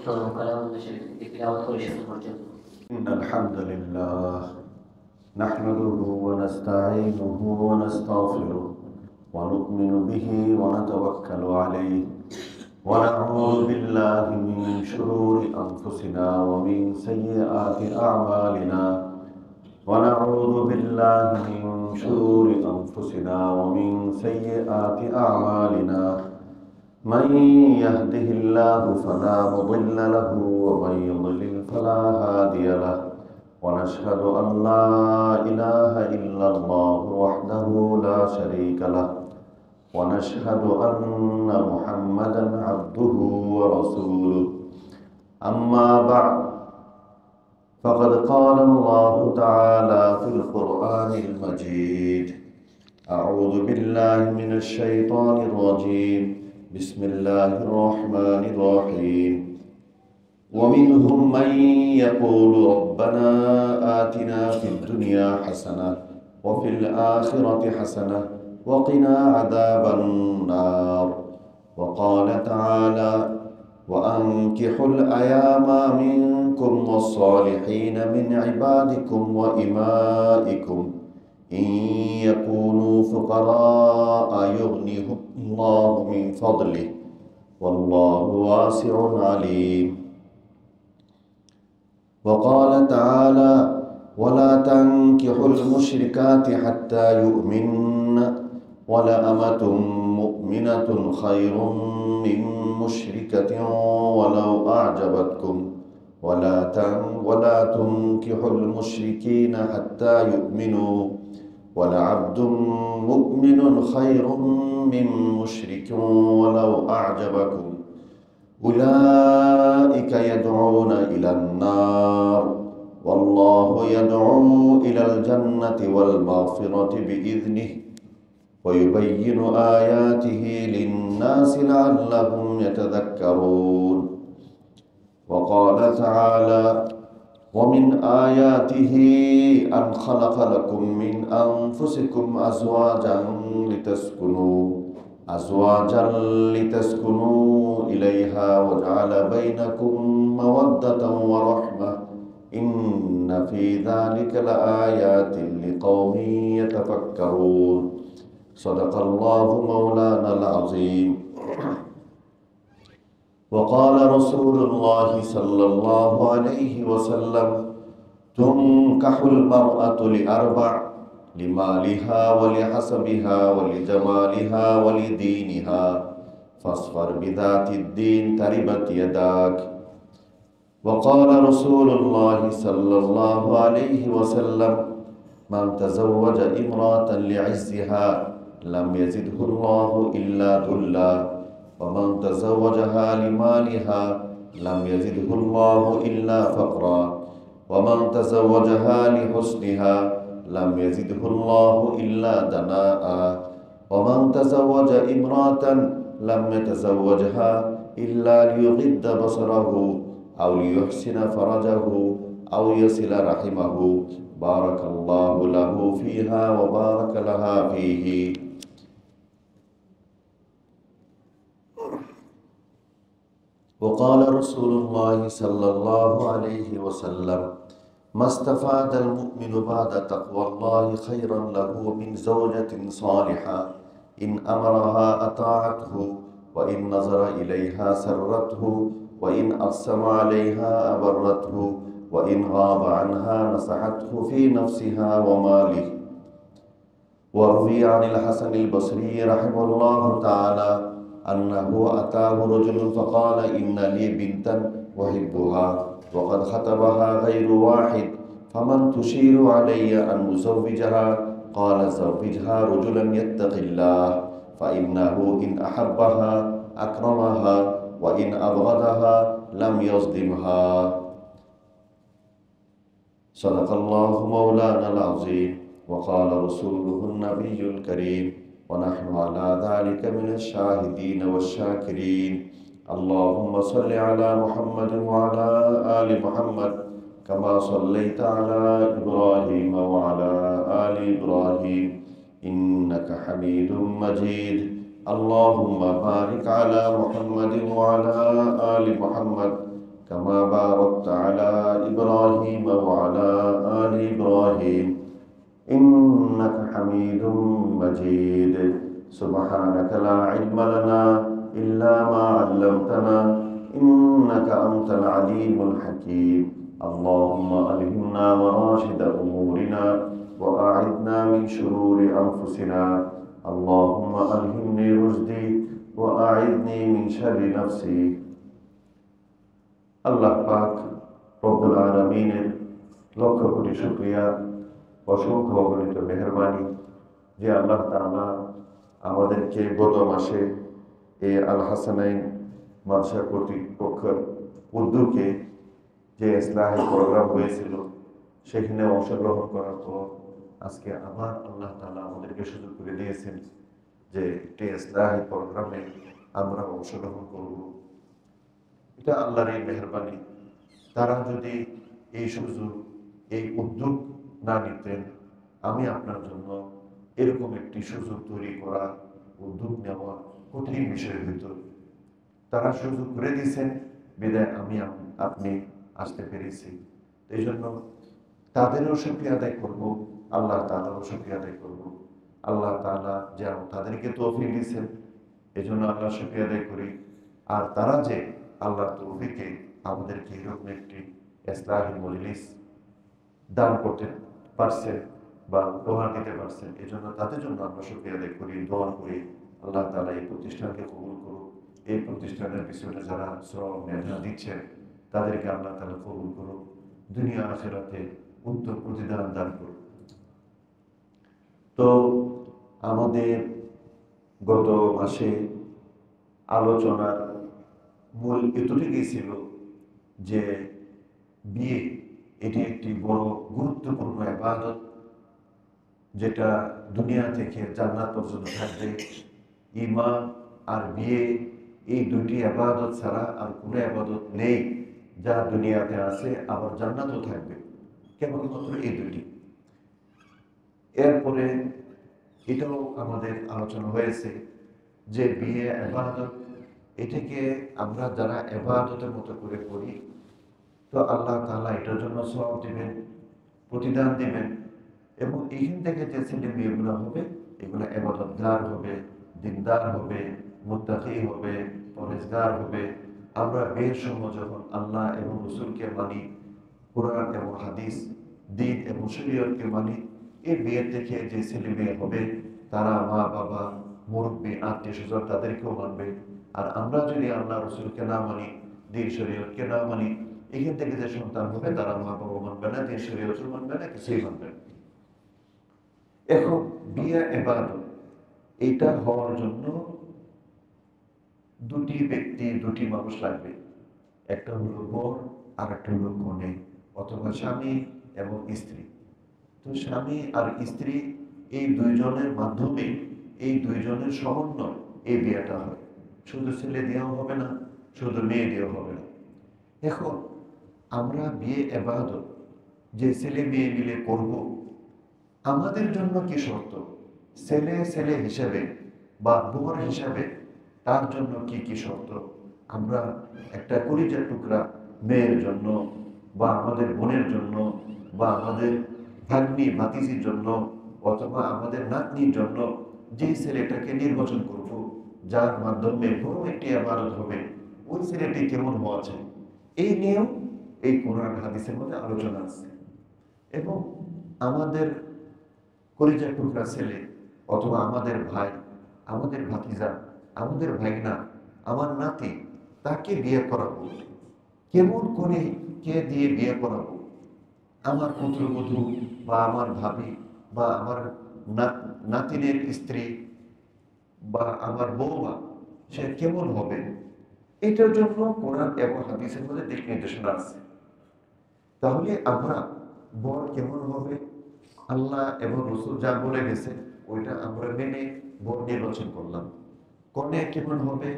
উত্তম কালামুল্লাহ শরীফ থেকে তিলাওয়াত করে শোনানোর জন্য। إن الحمد لله نحمده ونستعينه ونستغفره ونؤمن به ونتوكل عليه ونعوذ بالله من شرور أنفسنا ومن سيئات أعمالنا ونعوذ بالله من شرور أنفسنا ومن سيئات أعمالنا من يهده الله فلا مضل له ومن يضلل فلا هادي له ونشهد أن لا إله إلا الله وحده لا شريك له ونشهد أن محمدا عبده ورسوله أما بعد فقد قال الله تعالى في القرآن المجيد أعوذ بالله من الشيطان الرجيم بسم الله الرحمن الرحيم ومنهم من يقول ربنا آتنا في الدنيا حسنة وفي الآخرة حسنة وقنا عذاب النار وقال تعالى وأنكحوا الأيام منكم والصالحين من عبادكم وإمائكم إن يكونوا فقراء يغنيهم الله من فضله والله واسع عليم وقال تعالى ولا تنكحوا المشركات حتى يؤمن ولأمة مؤمنة خير من مشركة ولو أعجبتكم ولا تنكحوا المشركين حتى يؤمنوا ولعبد مؤمن خير من مشرك ولو أعجبكم أولئك يدعون إلى النار والله يدعو إلى الجنة والمغفرة بإذنه ويبين آياته للناس لعلهم يتذكرون وقال تعالى ومن آياته أن خلق لكم من أنفسكم أزواجا لتسكنوا إليها وجعل بينكم مودة ورحمة إن في ذلك لآيات لقوم يتفكرون صدق الله مولانا العظيم وقال رسول الله صلى الله عليه وسلم تنكح المرأة لأربع لمالها ولحسبها ولجمالها ولدينها فاصفر بذات الدين تربت يداك وقال رسول الله صلى الله عليه وسلم من تزوج امرأة لعزها لم يزده الله إلا ذلا ومن تزوجها لمالها لم يزده الله إلا فقرا ومن تزوجها لحسنها لم يزده الله إلا دناء ومن تزوج امرأة لم يتزوجها إلا ليغض بصره أو ليحسن فرجه أو يصل رحمه بارك الله له فيها وبارك لها فيه وقال رسول الله صلى الله عليه وسلم ما استفاد المؤمن بعد تقوى الله خيرا له من زوجة صالحة إن أمرها أطاعته وإن نظر إليها سرته وإن أقسم عليها أبرته وإن غاب عنها نصحته في نفسها وماله وروي عن الحسن البصري رحمه الله تعالى أنه أتاه رجل فقال إن لي بنتا أحبها وقد خطبها غير واحد فمن تشير علي أن أزوجها قال زوجها رجلا يتقي الله فإنه إن أحبها أكرمها وإن أبغضها لم يظلمها صدق الله مولانا العظيم وقال رسوله النبي الكريم ونحن على ذلك من الشاهدين والشاكرين اللهم صل على محمد وعلى آل محمد كما صليت على إبراهيم وعلى آل إبراهيم إنك حميد مجيد اللهم بارك على محمد وعلى آل محمد كما باركت على إبراهيم وعلى آل إبراهيم إنك حميد مجيد. سبحانك لا علم لنا إلا ما علمتنا إنك أنت العليم الحكيم. اللهم ألهمنا مراشد أمورنا وأعذنا من شرور أنفسنا. اللهم ألهمني رشدي وأعذني من شر نفسي. আল্লাহ পাক রব্বুল আলামিনের লক্ষ কোটি শুকরিয়া, অসংখ্য অগণিত মেহেরবানি যে আল্লাহ তাআলা আমাদেরকে গত মাসে এই আল হাসানাইন মাদ্রাসা কর্তৃপক্ষের উদ্যোগে যে ইসলাহি প্রোগ্রাম হয়েছিল সেখানে অংশগ্রহণ করার পর আজকে আবার আল্লাহ তাআলা আমাদেরকে সুযোগ করে দিয়েছেন যে একটি ইসলাহি প্রোগ্রামে আমরা অংশগ্রহণ করব। এটা আল্লাহর এই মেহেরবানি। তারা যদি এই সুযোগ, এই উদ্যোগ না নিতেন, আমি আপনার জন্য এরকম একটি সুযোগ তৈরি করা, উদ্যোগ নেওয়া কঠিন বিষয় হইত। তারা সুযোগ করে দিয়েছেন বিদায় আমি আপনি আসতে পেরেছি। এই জন্য তাদেরও শুকরিয়া আদায় করব, আল্লাহ তাআলারও শুকরিয়া আদায় করব। আল্লাহ তাআলা যে তাদেরকে তৌফিক দিয়েছেন এই জন্য আল্লাহ শুকরিয়া আদায় করি। আর তারা যে আল্লাহ তৌফিকে আমাদেরকে এরকম একটি ইসলাহি মজলিস দান করতে পারছেন বা উপহার দিতে পারছেন, এই জন্য তাদের জন্য আমরা শুকরিয়া আদায় করি, দোয়া করি আল্লাহ তাআলা এই প্রতিষ্ঠানকে কবুল করুন। এই প্রতিষ্ঠানের পিছনে যারা শ্রম মেধা দিচ্ছেন তাদেরকে আল্লাহ তাআলা কবুল করুন, দুনিয়া আখিরাতে উত্তম প্রতিদান দান করুন। তো আমাদের গত মাসে আলোচনার মূল এতটুকুই ছিল যে বিয়ে এটি একটি বড় গুরুত্বপূর্ণ ইবাদত, যেটা দুনিয়া থেকে জান্নাত পর্যন্ত থাকবে। ঈমান আর বিয়ে এই দুটি ইবাদত ছাড়া আর কোনো ইবাদত নেই যা দুনিয়াতে আছে, আবার জান্নাতও থাকবে, কেবলমাত্র এই দুটি। এরপরে এটাও আমাদের আলোচনা হয়েছে যে বিয়ে ইবাদত, এটাকে আমরা যারা ইবাদতের মতো করে করি তো আল্লাহ তাআলা এটার জন্য সওয়াব দিবেন, প্রতিদান দিবেন। এবং এইখান থেকে যে ছেলে মেয়েগুলো হবে এগুলো ইবাদতগার হবে, দিনদার হবে, মুত্তাকি হবে, পরহেজগার হবে। আমরা বিয়ের সময় যখন আল্লাহ এবং রাসূলকে মানি, কোরআন এবং হাদিস, দ্বীন এবং শরীয়তকে মানি, এই বিয়ে থেকে যে ছেলে মেয়ে হবে তারা মা বাবা, মুরব্বী, আত্মীয় স্বজন তাদেরকেও মানবে। আর আমরা যদি আল্লাহ রাসূলকে না মানি, দ্বীন শরীয়তকে না মানি, এখান থেকে যে সন্তান হবে তারা মা বাবা মানবে না, দ্বীন শরীয়তও মানবে না, কিছুই মানবে না। এখন বিয়ে ইবাদত, এটা হওয়ার জন্য দুটি ব্যক্তি, দুটি মানুষ লাগবে। একটা হলো বর আর একটা হলো কনে, অথবা স্বামী এবং স্ত্রী। তো স্বামী আর স্ত্রী এই দুইজনের মাধ্যমে, এই দুইজনের সমন্বয় এই বিয়েটা হয়। শুধু ছেলে দেওয়া হবে না, শুধু মেয়ে দেওয়া হবে না। এখন আমরা বিয়ে ইবাদত যে ছেলে মেয়ে মিলে করব, আমাদের জন্য কি শর্ত? ছেলে ছেলে হিসাবে বা বর হিসাবে তার জন্য কি কি শর্ত? আমরা একটা কলিজার টুকরা মেয়ের জন্য বা আমাদের বোনের জন্য বা আমাদের ভাগ্নি ভাতিজির জন্য অথবা আমাদের নাতনির জন্য যে ছেলেটাকে নির্বাচন করব, যার মাধ্যমে বড় একটি ইবাদত হবে, ওই ছেলেটি কেমন হওয়া চাই, এই নিয়েও এই কোরআন হাদিসের মধ্যে আলোচনা আছে। এবং আমাদের কলিজার টুকরা ছেলে অথবা আমাদের ভাই, আমাদের ভাতিজা, আমাদের ভাইনা, আমার নাতি, তাকে বিয়ে করাবো, কেমন করে কে দিয়ে বিয়ে করাবো? আমার পুত্রবধূ বা আমার ভাবি বা আমার নাতিনের স্ত্রী বা আমার বৌমা, সে কেমন হবে? এটার জন্য কোরআন এবং হাদিসের মধ্যে দিক নির্দেশনা আছে। তাহলে আমরা বর কেমন হবে, আল্লাহ এবং রাসূল যা বলে গেছে ওইটা আমরা মেনে বর নির্বাচন করলাম। কনে কেমন হবে,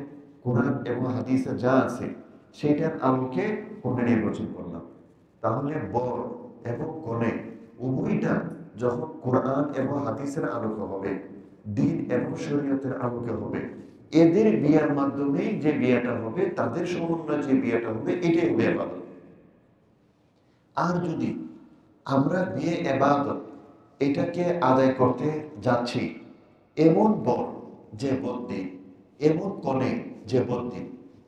কোরআন এবং হাদিসে যা আছে সেটার আলোকে কনে নির্বাচন করলাম। তাহলে বর এবং কনে উভয়টা যখন কোরআন এবং হাদিসের আলোকে হবে, দ্বীন এবং শরীয়তের আলোকে হবে, এদের বিয়ের মাধ্যমে যে বিয়েটা হবে, তাদের সমন্বয়ে যে বিয়েটা হবে, এটাই হবে ইবাদত। আর যদি আমরা বিয়ে ইবাদত এটাকে আদায় করতে যাচ্ছি, এমন বর যে বদ্যি, এমন কনে যে বদ্যি,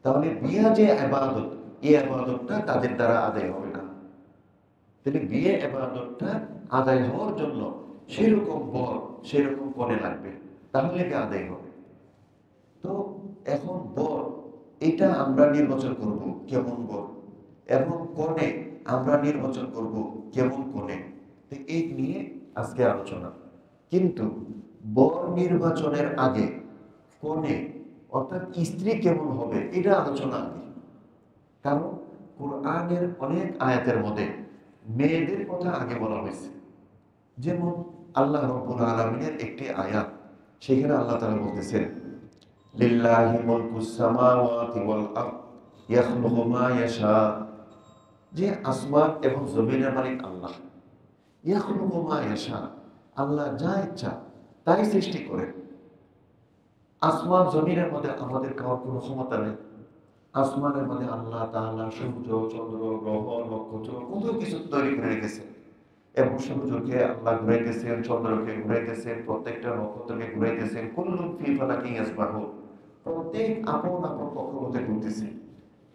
তাহলে বিয়ে যে ইবাদত, এই ইবাদতটা তাদের দ্বারা আদায় হবে না। তাহলে বিয়ে ইবাদতটা আদায় হওয়ার জন্য সেরকম বর, সেরকম কনে লাগবে, তাহলে কি আদায় হবে। তো এখন বর এটা আমরা নির্বাচন করব কেমন বর, এবং কনে আমরা নির্বাচন করব কেমন কনে। তো এই নিয়ে আজকে আলোচনা। কিন্তু বর নির্বাচনের আগে কনে অর্থাৎ স্ত্রী কেমন হবে এটা আলোচনা আগে। কারণ কোরআনের অনেক আয়াতের মধ্যে মেয়েদের কথা আগে বলা হয়েছে। যেমন আল্লাহ রাব্বুল আলামিনের একটি আয়াত, সেখানে আল্লাহ তাআলা বলতেছেন, লিল্লাহি মুলকুস সামাওয়াতি ওয়াল আরদ ইয়াখলুকু মা ইয়াশা, যে আসমান এবং জমিনের মালিক আল্লাহ। ইয়াখলুকু মা ইয়াশা, আল্লাহ যা ইচ্ছা তাই সৃষ্টি করেন। আসমান জমিনের মধ্যে আমাদের কারোর কোনো ক্ষমতা নেই। আসমানের মধ্যে আল্লাহ তাআলা সূর্য, চন্দ্র, গ্রহ, নক্ষত্র কত কিছু তৈরি করে রেখেছেন, এবং সূর্যকে আল্লাহ ঘুরাইতেছেন, চন্দ্রকে ঘুরাইতেছেন, প্রত্যেকটা নক্ষত্রকে ঘুরাইতেছেন। কুল্লুন ফি ফালাকিন ইয়াসবাহুন, প্রত্যেক আপন আপন কক্ষপথে ঘুরতেছে।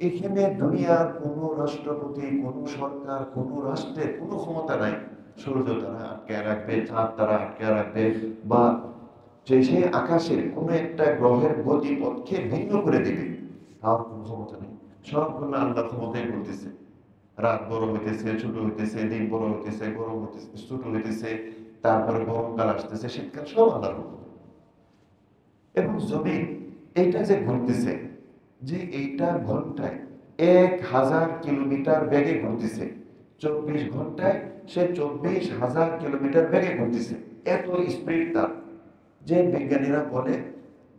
এখানে দুনিয়ার কোন রাষ্ট্রপতি, কোন সরকার, কোন রাষ্ট্রের কোনো ক্ষমতা নাই সূর্য তারা আটকে রাখবে, চাঁদ তারা আটকে রাখবে, বা যে সেই আকাশের কোন একটা গ্রহের গতিপথকে ভিন্ন করে দিবে, তার কোনো ক্ষমতা নেই। সবগুলো আল্লাহ ক্ষমতায় ঘুরতেছে। রাত বড় হইতেছে, ছোট হইতেছে, দিন বড় হইতেছে, গরম হইতেছে, ছোট হইতেছে, তারপরে গরমকাল আসতেছে, শীতকাল, সব আল্লাহর হুকুম। এবং জমিন এইটা যে ঘুরতেছে, যে এইটা ঘন্টায় 1000 কিলোমিটার বেগে ঘুরতেছে, 24 ঘন্টায় সে 24,000 কিলোমিটার বেগে ঘুরতেছে। এত স্পিড তার, যে বিজ্ঞানীরা বলে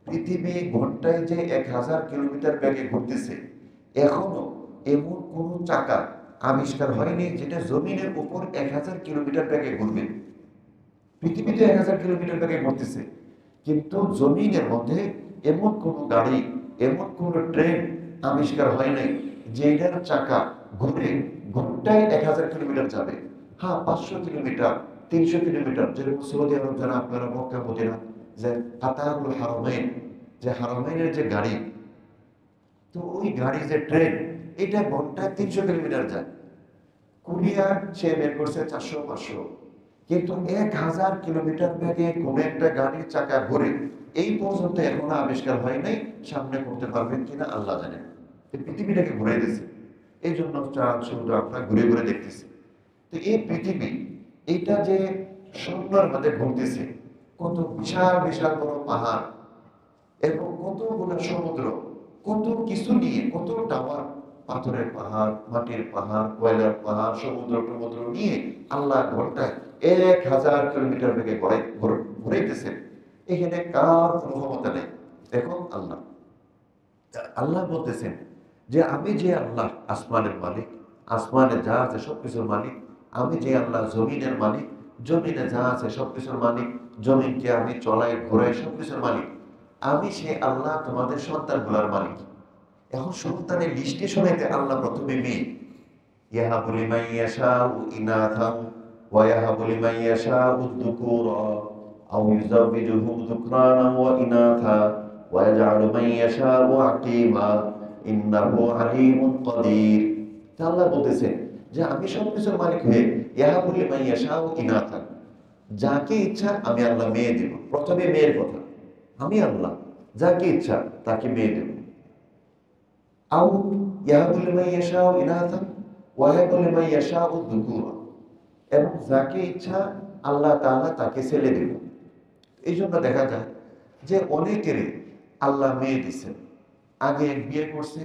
পৃথিবী ঘন্টায় যে 1000 কিলোমিটার বেগে ঘুরতেছে, এখনো এমন কোন চাকা আবিষ্কার হয়নি যেটা জমিনের উপর 1000 কিলোমিটার বেগে ঘুরবে। পৃথিবীতে 1000 কিলোমিটার বেগে ঘুরতেছে, কিন্তু জমিনের মধ্যে এমন কোন গাড়ি, এমন কোন ট্রেন আবিষ্কার হয় নাই যেটার চাকা ঘুরে ঘন্টায় 1000 কিলোমিটার যাবে। হ্যাঁ, 500 কিলোমিটার, 300 কিলোমিটার, যেরকম সৌদি আরব যারা আপনারা মক্কা মদিনা যে কাতারুল হারামাইন, যে হারামাইনের যে গাড়ি, তো ওই গাড়ি যে ট্রেন, এটা ঘন্টায় 300 কিলোমিটার যায়। কোরিয়া সে বের করছে 400-500, কিন্তু 1000 কিলোমিটার বেগে কোন একটা গাড়ির চাকা ঘুরে এই পর্যন্ত এখনো আবিষ্কার হয় নাই। সামনে করতে পারবেন কিনা আল্লাহ জানেন। পৃথিবীটাকে ঘুরে দিয়েছে, এই জন্য চাঁদ সূর্য আমরা ঘুরে ঘুরে দেখতেছি। তো এই পৃথিবী এটা যে সুন্দর ভাবে ঘুরতেছে, কত বিশাল বিশাল বড় পাহাড় এবং কতগুলো সমুদ্র, কত কিছু নিয়ে, কত টাওয়ার, পাথরের পাহাড়, মাটির পাহাড়, কয়লার পাহাড়, সমুদ্র টমুদ্র নিয়ে আল্লাহ ঘন্টায় 1000 কিলোমিটার বেগে ঘুরাইতেছে। এখানে কার কোনো ক্ষমতা নেই, এখন আল্লাহ। আল্লাহ বলতেছেন যে আমি যে আল্লাহ আসমানের মালিক, আসমানে যা আছে সবকিছুর মালিক। আমি যে আল্লাহ জমিনের মালিক, জমিনে যা আছে সবকিছুর মালিক। জমিনকে আমি চলাই ঘোরাই সবকিছুর মালিক। আমি সে আল্লাহ তোমাদের সন্তানগুলোর মালিক। এখন সন্তানের লিস্টে শোনাইতে আল্লাহ প্রথমে মেয়ে, ইয়াহাবু লিমান ইয়াশাউ ইনাথাম ওয়া ইয়াহাবু লিমান ইয়াশাউ যুকুরা আও ইউযাওবিজুহুম যুকরানা ওয়া ইনাথা ওয়া ইয়াজআলু মান ইয়াশাউ আকীমা ইন্নাহু আলীমুন কাদির। আল্লাহ বলতেছে যে আমি সবকিছুর মালিক হয়ে ইয়াহাবু লিমান ইয়াশাউ ইনাথাম, যাকে ইচ্ছা আমি আল্লাহ মেয়ে দেব। প্রথমে মেয়ের কথা, আমি আল্লাহ যাকে ইচ্ছা তাকে মেয়ে দেব। আও ইয়াহাবু লিমান ইয়াশাউ ইনাথাম ওয়া ইয়াহাবু লিমান ইয়াশাউ যুকুরা, এবং যাকে ইচ্ছা আল্লাহ তাআলা তাকে ছেলে দেব। এই জন্য দেখা যায় যে অনেকেরই আল্লাহ মেয়ে দিচ্ছেন। আগে এক বিয়ে করছে,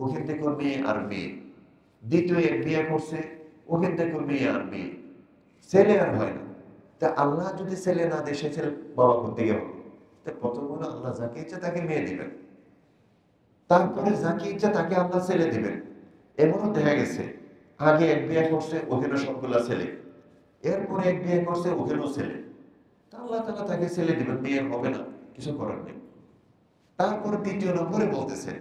ওখান থেকে মেয়ে আর মেয়ে। দ্বিতীয় এক বিয়ে করছে, ওখান থেকে মেয়ে আর মেয়ে, ছেলে আর হয় না। তা আল্লাহ যদি ছেলে না দেয়, সে ছেলে বাবা করতে গেল। তা প্রথম হলো আল্লাহ যাকে ইচ্ছা তাকে মেয়ে দিবেন, তারপরে যাকে ইচ্ছা তাকে আল্লাহ ছেলে দিবেন। এমনও দেখা গেছে আগে এক বিয়ে করছে, ওখানে সবগুলা ছেলে, এরপরে এক বিয়ে করছে, ওখানেও ছেলে। তা আল্লাহ তাআলা তাকে ছেলে দিবেন, মেয়ে হবে না, কিছু করার নেই। তারপর দ্বিতীয় নম্বরে বলতেছে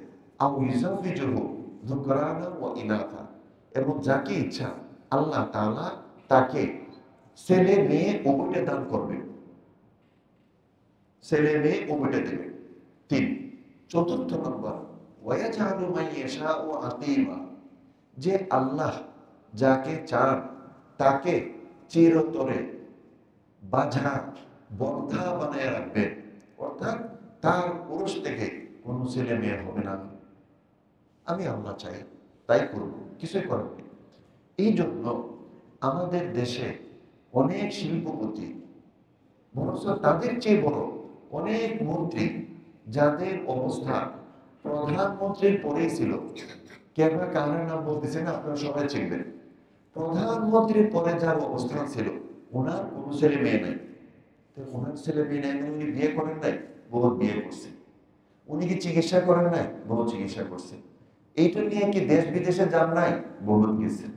আও ইউযাওয়িজুহু যুকরানা ওয়া ইনাথা, এবং যাকে ইচ্ছা আল্লাহ তাআলা তাকে ছেলে মেয়ে উভয়টা দান করবে, ছেলে মেয়ে উভয়টা দেবে। তিন, চতুর্থ নম্বর ওয়ায়াজআলু মান ইয়াশাউ আকিমা, যে আল্লাহ যাকে চান তাকে চিরতরে বাঁধা বন্ধা বানায় রাখবেন, অর্থাৎ তার পুরুষ থেকে কোনো ছেলে মেয়ে হবে না। আমি আল্লাহ চাই তাই করব, কিছুই করার নেই। এই জন্য আমাদের দেশে অনেক শিল্পপতি, বরঞ্চ তাদের চেয়ে বড় অনেক মন্ত্রী, যাদের অবস্থা প্রধানমন্ত্রীর পরেই ছিল। কেন কারণের নাম বলতেছে না, আপনারা সবাই চিনবেন। প্রধানমন্ত্রীর পরে যার অবস্থান ছিল, ওনার কোনো ছেলে মেয়ে নাই। তো ওনার ছেলে মেয়ে নাই মানে উনি বিয়ে করেন নাই? বহু বিয়ে করছে। উনি কি চিকিৎসা করেন নাই? বহু চিকিৎসা করছে। এইটা নিয়ে কি দেশ বিদেশে যান নাই? বহুত গেছেন।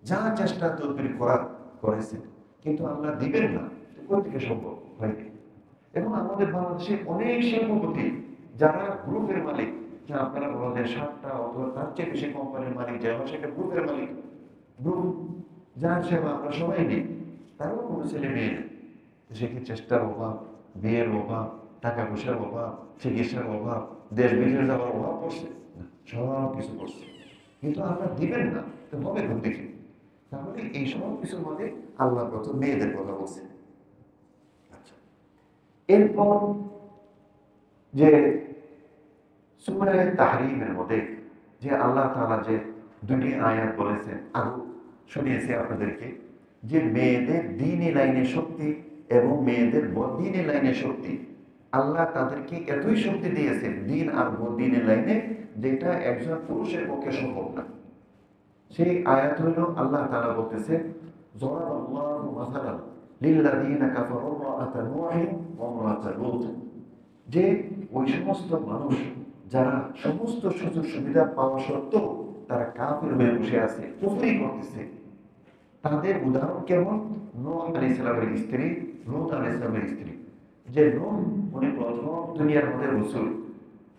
যা চেষ্টা তদবির করার করেছেন, কিন্তু আল্লাহ দিবেন না, কোথা থেকে সম্ভব হয়নি। এবং আমাদের বাংলাদেশে অনেক শিল্পপতি যারা গ্রুপের মালিক, যে আপনারা বলেন 7টা অথবা তার চেয়ে বেশি কোম্পানির মালিক, যেমন সেটা গ্রুপের মালিক, গ্রুপ যার সেবা আমরা সবাই নিই, তারও কোনো ছেলে মেয়ে নেই। সে কি চেষ্টার অভাব, বিয়ের অভাব, টাকা পয়সার অভাব, চিকিৎসার অভাব, দেশ বিদেশে যাওয়ার অভাব পড়ছে? সব কিছু করছে, কিন্তু আল্লাহ দিবেন না, তো হবে কোন দেখি। তাহলে এই সব কিছুর মধ্যে আল্লাহ প্রথম মেয়েদের কথা বলছে। আচ্ছা, এরপর যে সূরা তাহরীমের মধ্যে যে আল্লাহ তাআলা যে দুটি আয়াত বলেছেন, আরো শুনিয়েছি আপনাদেরকে, যে মেয়েদের দ্বীনি লাইনে শক্তি এবং মেয়েদের বদ্দীনি লাইনে শক্তি, আল্লাহ তাদেরকে এতই শক্তি দিয়েছেন দ্বীন আর বদ্দীনের লাইনে, যেটা একজন পুরুষের পক্ষে সম্ভব না। সেই আয়াত হইল আল্লাহ তাআলা বলতেছে, যারাবাল্লাহু মাসালান লিল্লাযীনা কাফারু ইমরাআতা নূহিন ওয়া ইমরাআতা লূত, যে ওই সমস্ত মানুষ যারা সমস্ত সুযোগ সুবিধা পাওয়া সত্ত্বেও তারা কাফির হয়ে বসে আছে, কুফরি করতেছে, তাদের উদাহরণ কেমন? নূহ আলাইহিস সালামের স্ত্রী, লূত আলাইহিস সালামের স্ত্রী। যে নূহ, উনি প্রথম দুনিয়ার মধ্যে রাসূল,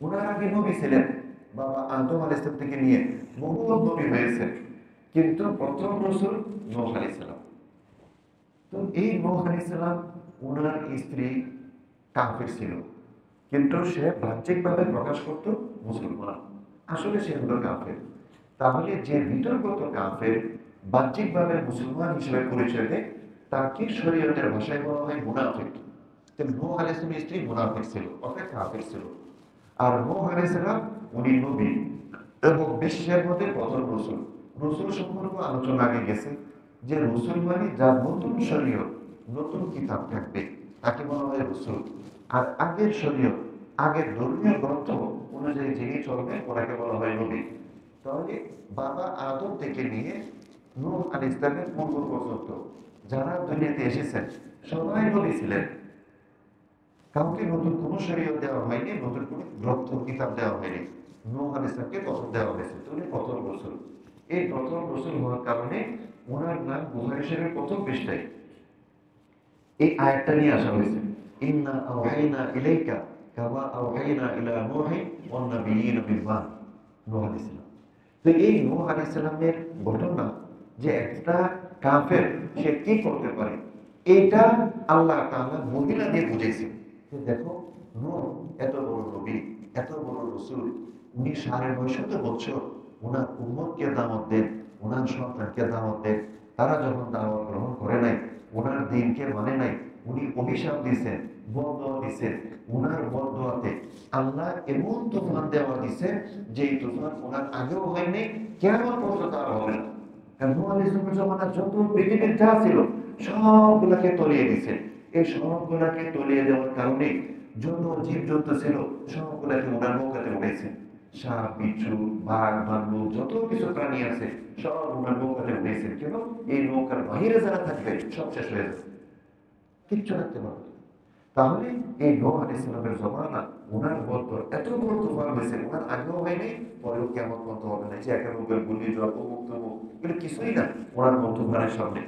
ওনার আগে নবী ছিলেন, বাবা আদম আলাইহিস সালাম থেকে নিয়ে বহু নবী হয়েছে, কিন্তু প্রথম রাসূল নূহ আলাইহিস সালাম। তো এই নূহ আলাইহিস সালাম, ওনার স্ত্রী কাফির ছিল, কিন্তু সে বাহ্যিকভাবে প্রকাশ করত মুসলমান, আসলে সে হলো কাফের। তাহলে যে বিতর্কত কাফের বাহ্যিকভাবে মুসলমান হিসেবে পরিচয় দেয়, তাকে শরীয়তের ভাষায় বলা হয় মুনাফিক। নূহ আলাইহিস সালামের স্ত্রী মুনাফিক ছিল, অর্থাৎ কাফের ছিল। আর নূহ আলাইহিস সালাম উনি নবী এবং বিশ্বের মধ্যে প্রথম রাসূল। রাসূল সম্পর্কে আলোচনা আগে গেছে, যে রাসূল মানে যার নতুন শরীয়ত, নতুন কিতাব থাকবে, তাকে বলা হয় রাসূল। আর আগের শরীয়ত, আগের ধর্মীয় গ্রন্থ অনুযায়ী যিনি চলবে, ওনাকে বলা হয় নবী। তাহলে বাবা আদম থেকে নিয়ে নূহ আলাইহিস সালামের পূর্ব পর্যন্ত যারা দুনিয়াতে এসেছেন, সবাই নবী ছিলেন। কাউকে নতুন কোনো শরীয়ত দেওয়া হয়নি, নতুন কোনো গ্রন্থ কিতাব দেওয়া হয়নি। নূহ আলাইহিস সালামকে প্রথম দেওয়া হয়েছে, উনি প্রথম রাসূল। এই প্রথম রাসূল হওয়ার কারণে ওনার নাম বুখারী শরীফের প্রথম পৃষ্ঠায় এই আয়াতটা নিয়ে আসা হয়েছে, ইন্না আওহাইনা ইলাইকা কামা আওহাইনা ইলা নূহিন ওয়ান নাবিয়্যিনা মিন বা'দ, নূহ আলাইহিস সালাম। তো এই নূহ আলাইহিস সালামের ঘটনা, যে একটা কাফের সে কি করতে পারে, এটা আল্লাহ তাআলা মহিলা দিয়ে বুঝাইছেন। যে দেখো, নূহ এত বড় নবী, এত বড় রাসূল, উনি 950 বছর ওনার উম্মতকে দাওয়াত দেন, ওনার সন্তানকে দাওয়াত দেন। তারা যখন দাওয়াত গ্রহণ করে নাই, ওনার দ্বীনকে মানে নাই, উনি অভিশাপ দিয়েছেন, বদদোয়া দিয়েছেন। ওনার বদদোয়াতে আল্লাহ এমন তুফান দেওয়া দিয়েছে, যে তুফান ওনার আগেও হয়নি, কিয়ামত পর্যন্ত আর হবে না। কারণ নূহ আলাইহিস সালামের জামানায় যত পৃথিবীর যা ছিল সবগুলাকে তলিয়ে দিয়েছেন। এই সবগুলাকে তলিয়ে দেওয়ার কারণে যত জীবজন্তু ছিল সবগুলাকে ওনার নৌকাতে উঠেছেন। সাপ, বিচ্ছু, বাঘ, ভাল্লুক, যত কিছু প্রাণী আছে সব ওনার নৌকাতে উঠেছেন। কেন? এই নৌকার বাহিরে যারা থাকবে সব শেষ হয়ে যাবে, কিচ্ছু রাখতে পারবে না। তাহলে এই নূহ আলাইহিস সালামের জমানা, ওনার বদর এত বড় তুফান হয়েছে, ওনার আগেও হয়নি, পরেও কিয়ামত পর্যন্ত হবে না। যে একা নৌকার গুলি, জল, অমুক তমুক, এগুলো কিছুই না ওনার তুফানের সামনে।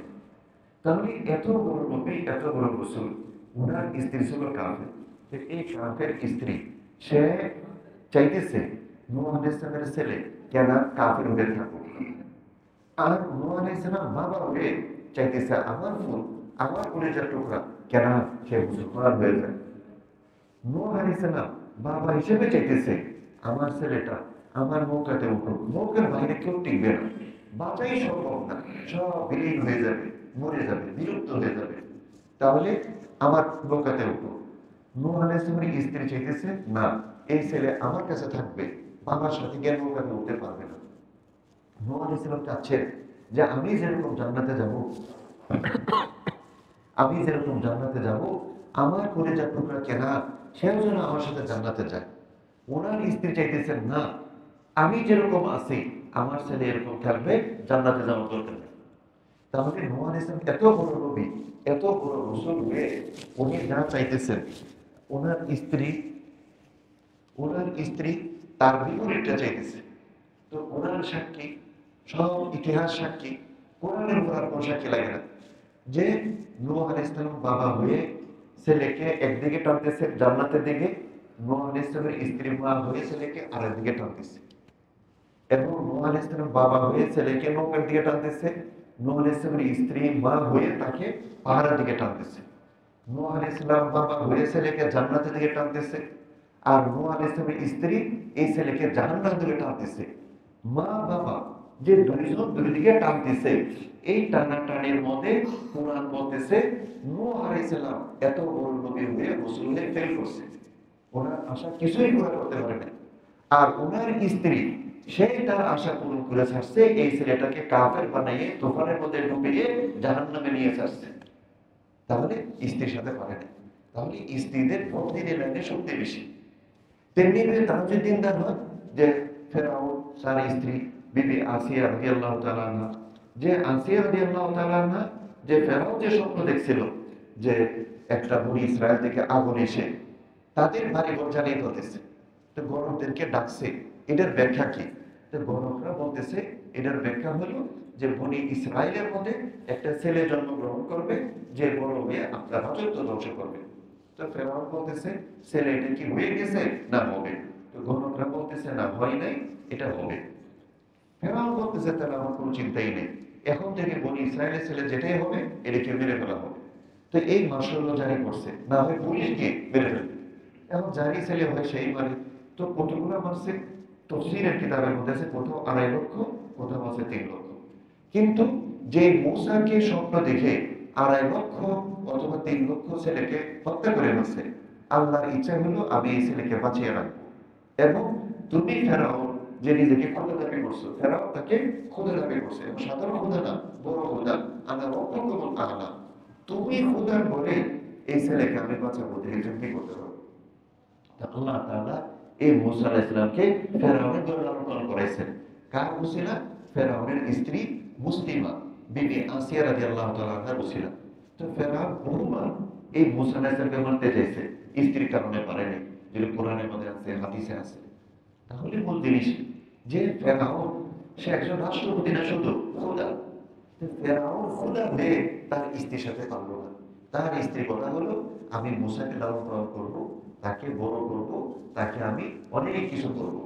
তাহলে এত বড় নবী, এত বড় রাসূল, ওনার স্ত্রী ছিল কাফের। এই কাফের স্ত্রী সে চাইতেছে নূহ আলাইহিস সালামের ছেলে কেন কাফের হয়ে থাকুক, আর নূহ আলাইহিস সালাম বাবা হয়ে চাইতেছে আমার ফুল আমার কলিজার টুকরা কেন সে মুসলমান হয়ে যায়। নূহ আলাইহিস সালাম বাবা হিসেবে চাইতেছে আমার ছেলেটা আমার নৌকাতে উঠুক, নৌকার বাইরে কেউ টিকবে না, বাঁচাই সম্ভব না, সব বিলীন হয়ে যাবে, মরে যাবে, বিলুপ্ত হয়ে যাবে, তাহলে আমার নৌকাতে উঠুক। নূহ আলাইহিস সালামের স্ত্রী চাইতেছে না, এই ছেলে আমার কাছে থাকবে, বাবার সাথে গিয়ে নৌকাতে উঠতে পারবে না। নূহ আলাইহিস সালাম চাচ্ছেন যে আমি যেরকম জান্নাতে যাব, আমার কলিজার টুকরা কেনা সেও যেন আমার সাথে জান্নাতে যায়। ওনার স্ত্রী চাইতেছেন না, আমি যেরকম আছি আমার ছেলে এরকম থাকবে, জান্নাতে যাওয়ার দরকার নেই। তাহলে নূহ আলাইহিস সালাম এত বড় নবী, এত বড় রাসূল হয়ে উনি যা চাইতেছেন, ওনার স্ত্রী তার বিপরীতটা চাইতেছে। তো ওনার সাক্ষী, সব ইতিহাস সাক্ষী, কোরআনের উপর আর কোনো সাক্ষী লাগে না যে নূহ আলাইহিস সালাম বাবা হয়ে ছেলেকে একদিকে টানতেছে জান্নাতের দিকে, নূহ আলাইহিস সালামের স্ত্রী মা হয়ে ছেলেকে আরেকদিকে টানতেছে, এবং নূহ আলাইহিস সালাম বাবা হয়ে ছেলেকে নৌকার দিকে টানতেছে, নূহ আলাইহিস সালামের স্ত্রী মা হয়ে তাকে পাহাড়ের দিকে টানতেছে। নূহ আলাইহিস সালাম বাবা হয়ে ছেলেকে জান্নাতের দিকে টানতেছে, আর নূহ আলাইহিস সালামের স্ত্রী এই ছেলেকে জাহান্নামের দিকে টানতেছে। মা বাবা যে দুইজন দুই দিকে টানতেছে, এই টানাটানির মধ্যে কোরআন বলতেছে নূহ আলাইহিস সালাম এত বড় নবী হয়ে রাসূল হয়ে ফেল করছে, ওনার আশা কিছুই পুরো করতে পারে না। আর ওনার স্ত্রী সেই তার আশা পূরণ করে ছাড়ছে, এই ছেলেটাকে কাফের বানিয়ে তুফানের মধ্যে ডুবিয়ে জাহান্নামে নিয়ে ছাড়ছে। তাহলে স্ত্রীর সাথে পারে না, তাহলে স্ত্রীদের প্রতিদিনের লাইনে শক্তি বেশি। তেমনি তারা যদি দিনদার হয়, যে ফেরাউন তার স্ত্রী বিবি আসিয়া রাদিয়াল্লাহু তাআলা আনহা, যে আসিয়া রাদিয়াল্লাহু তাআলা আনহা যে ফেরাউন যে স্বপ্ন দেখছিল যে একটা বনি ইসরায়েল থেকে আগুন এসে তাদের বাড়ি ঘর জ্বালিয়ে ফেলতেছে, তো গণকদেরকে ডাকছে, এটার ব্যাখ্যা কি? তো গণকরা বলতেছে এটার ব্যাখ্যা হলো যে বনি ইসরায়েলের মধ্যে একটা ছেলে জন্মগ্রহণ করবে যে বড় হয়ে আপনার রাজত্ব ধ্বংস করবে। তো ফেরাউন বলতেছে ছেলে এটা কি হয়ে গেছে না হবে? তো গণকরা বলতেছে না হয় নাই, এটা হবে। ফেরাউন বলতেছে তাহলে আমার কোনো চিন্তাই নেই, এখন থেকে বনি ইসরায়েলের ছেলে যেটাই হবে এটাকে মেরে ফেলা হবে। তো এই মাশাআল্লাহ জারি করছে, না হয় পুলিশ গিয়ে মেরে ফেলবে। এখন জারি ছেলে হয় সেই মানে, তো কতগুলো মারছে তাফসীরের কিতাবের মধ্যে আছে কোথাও 2.5 লক্ষ, কোথাও আছে 3 লক্ষ। কিন্তু যে মূসাকে স্বপ্ন দেখে 2.5 লক্ষ অথবা 3 লক্ষ ছেলেকে হত্যা করে মারছে, আল্লাহর ইচ্ছা হলো আমি এই ছেলেকে বাঁচিয়ে রাখবো, এবং তুমি ফেরাউন যে নিজেকে খোদা দাবি করছো, ফেরাউন তাকে খোদা দাবি করছে, এবং সাধারণ খোদা না, বড় খোদা, আনা রব্বুকুম আ'লা, তুমি খোদার বলে এই ছেলেকে আমি বাঁচাবো, দেখে তুমি কি করতে পারো। আল্লাহ তাআলা এই মূসা আলাইহিস সালামকে ফেরাউনের ঘরে লালন পালন করাইছেন। কার উসিলা? ফেরাউনের স্ত্রী মুসলিমা বিবি আসিয়া রাদিয়াল্লাহু তাআলা আনহার উসিলা। তো ফেরাউন বহুবার এই মূসা আলাইহিস সালামকে মারতে চাইছে, স্ত্রীর কারণে পারেনি, যেটা কোরআনের মধ্যে আছে, হাদিসে আছে। তাহলে মূল জিনিস যে ফেরাউন সে একজন রাষ্ট্রপতি না, শুধু খোদা। ফেরাউন খোদা হয়ে তার স্ত্রীর সাথে পারল না। তার স্ত্রী কথা হলো আমি মূসাকে লালন পালন করবো, তাকে বড় করব, তাকে আমি অনেক কিছু করব।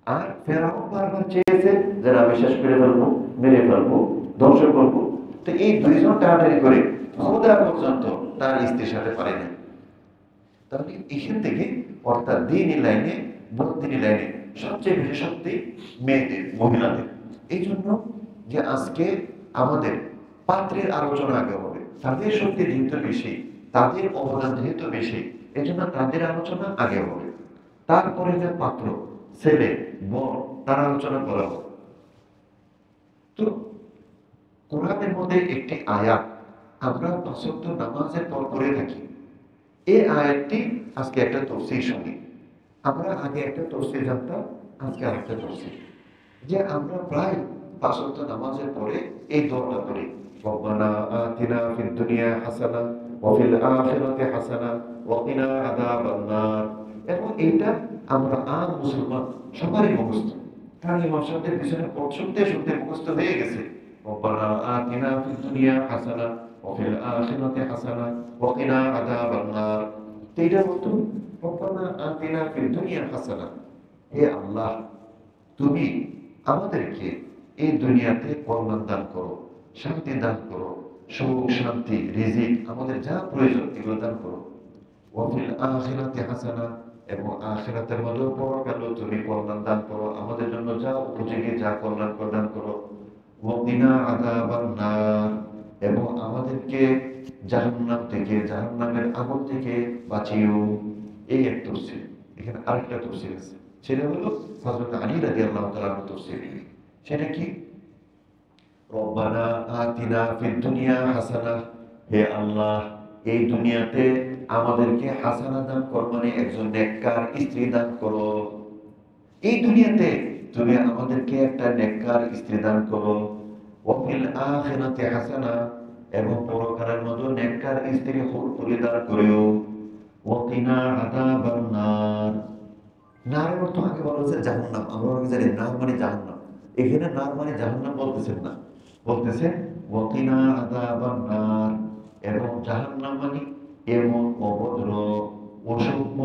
আর ফেরাউন বারবার চেয়েছে যে আমি শেষ করে ফেলবো, মেরে ফেলবো, ধ্বংস করবো। তো এই দুইজন টানাটানি করে খোদা পর্যন্ত তার স্ত্রীর সাথে পারে না। তাহলে এখান থেকে অর্থাৎ দ্বীনি লাইনে, বুদ্ধিনী লাইনে সবচেয়ে বেশি শক্তি মেয়েদের, মহিলাদের। এই জন্য যে আজকে আমাদের পাত্রের আলোচনা আগে হবে, তাদের শক্তি যেহেতু বেশি, তাদের অবদান যেহেতু বেশি, এই জন্য তাদের আলোচনা আগে হবে। তারপরে যে পাত্র, ছেলে, বর, তার আলোচনা করা হবে। তো কোরআনের মধ্যে একটি আয়াত আমরা 5 ওয়াক্ত নামাজের পর পড়ে থাকি। এই আয়াতটি আজকে একটা তাফসীর শুনি। আমরা আগে একটা তাফসীর জানতাম, আজকে আরেকটা তাফসীর। যে আমরা প্রায় 5 ওয়াক্ত নামাজের পরে এই দোয়াটা করি, রব্বানা আতিনা ফিদ দুনিয়া হাসানা ওয়া ফিল আখিরাতি হাসানা ওয়া কিনা আযাবান নার। এবং এইটা আমরা আম মুসলমান সবারই মুখস্থ, কারণ এই মাসের পিছনে শুনতে শুনতে মুখস্থ হয়ে গেছে। রব্বানা আতিনা ফিদ দুনিয়া হাসানা ওয়া ফিল আখিরাতি হাসানা ওয়া কিনা আযাবান নার। এইটা মতো রব্বানা আতিনা ফিদ দুনিয়া হাসানা, হে আল্লাহ তুমি আমাদেরকে এই দুনিয়াতে কল্যাণ দান করো, শান্তি দান করো, সুখ শান্তি রিজিক আমাদের যা প্রয়োজন এগুলো দান করো। ওয়া ফিল আখিরাতি হাসানা, এবং আখিরাতের মধ্যে পরকালেও তুমি কল্যাণ দান করো, আমাদের জন্য যা উপযোগী যা কল্যাণ প্রদান করো। ওয়া কিনা আযাবান নার, এবং আমাদেরকে জাহান্নাম থেকে, জাহান্নামের আগুন থেকে বাঁচিও। এই এক তাফসীর। এখানে আরেকটা তাফসীর আছে, সেটা হলো হযরত আলী রাদিয়াল্লাহু তাআলা আনহু তাফসীর। সেটা কি? রব্বানা আতিনা ফিদ দুনিয়া হাসানা, হে আল্লাহ এই দুনিয়াতে আমাদেরকে হাসানা দান করো, মানে একজন নেককার স্ত্রী দান করো। এই দুনিয়াতে তুমি আমাদেরকে একটা নেককার স্ত্রী দান করো। ওয়া ফিল আখিরাতি হাসানা, এবং পরকালের মধ্যে নেককার স্ত্রী হুর দান করিও। ওয়া কিনা আযাবান নার, নারের অর্থ আগে বলা হয়েছে জাহান্নাম, আমরা অনেকে জানি নার মানে জাহান্নাম। এখানে নার মানে জাহান্নাম বলতেছেন না, বলতেছে ওয়া কিনা আযাবান নার, এবং জাহান্নাম মানে এমন অভদ্র, অসভ্য,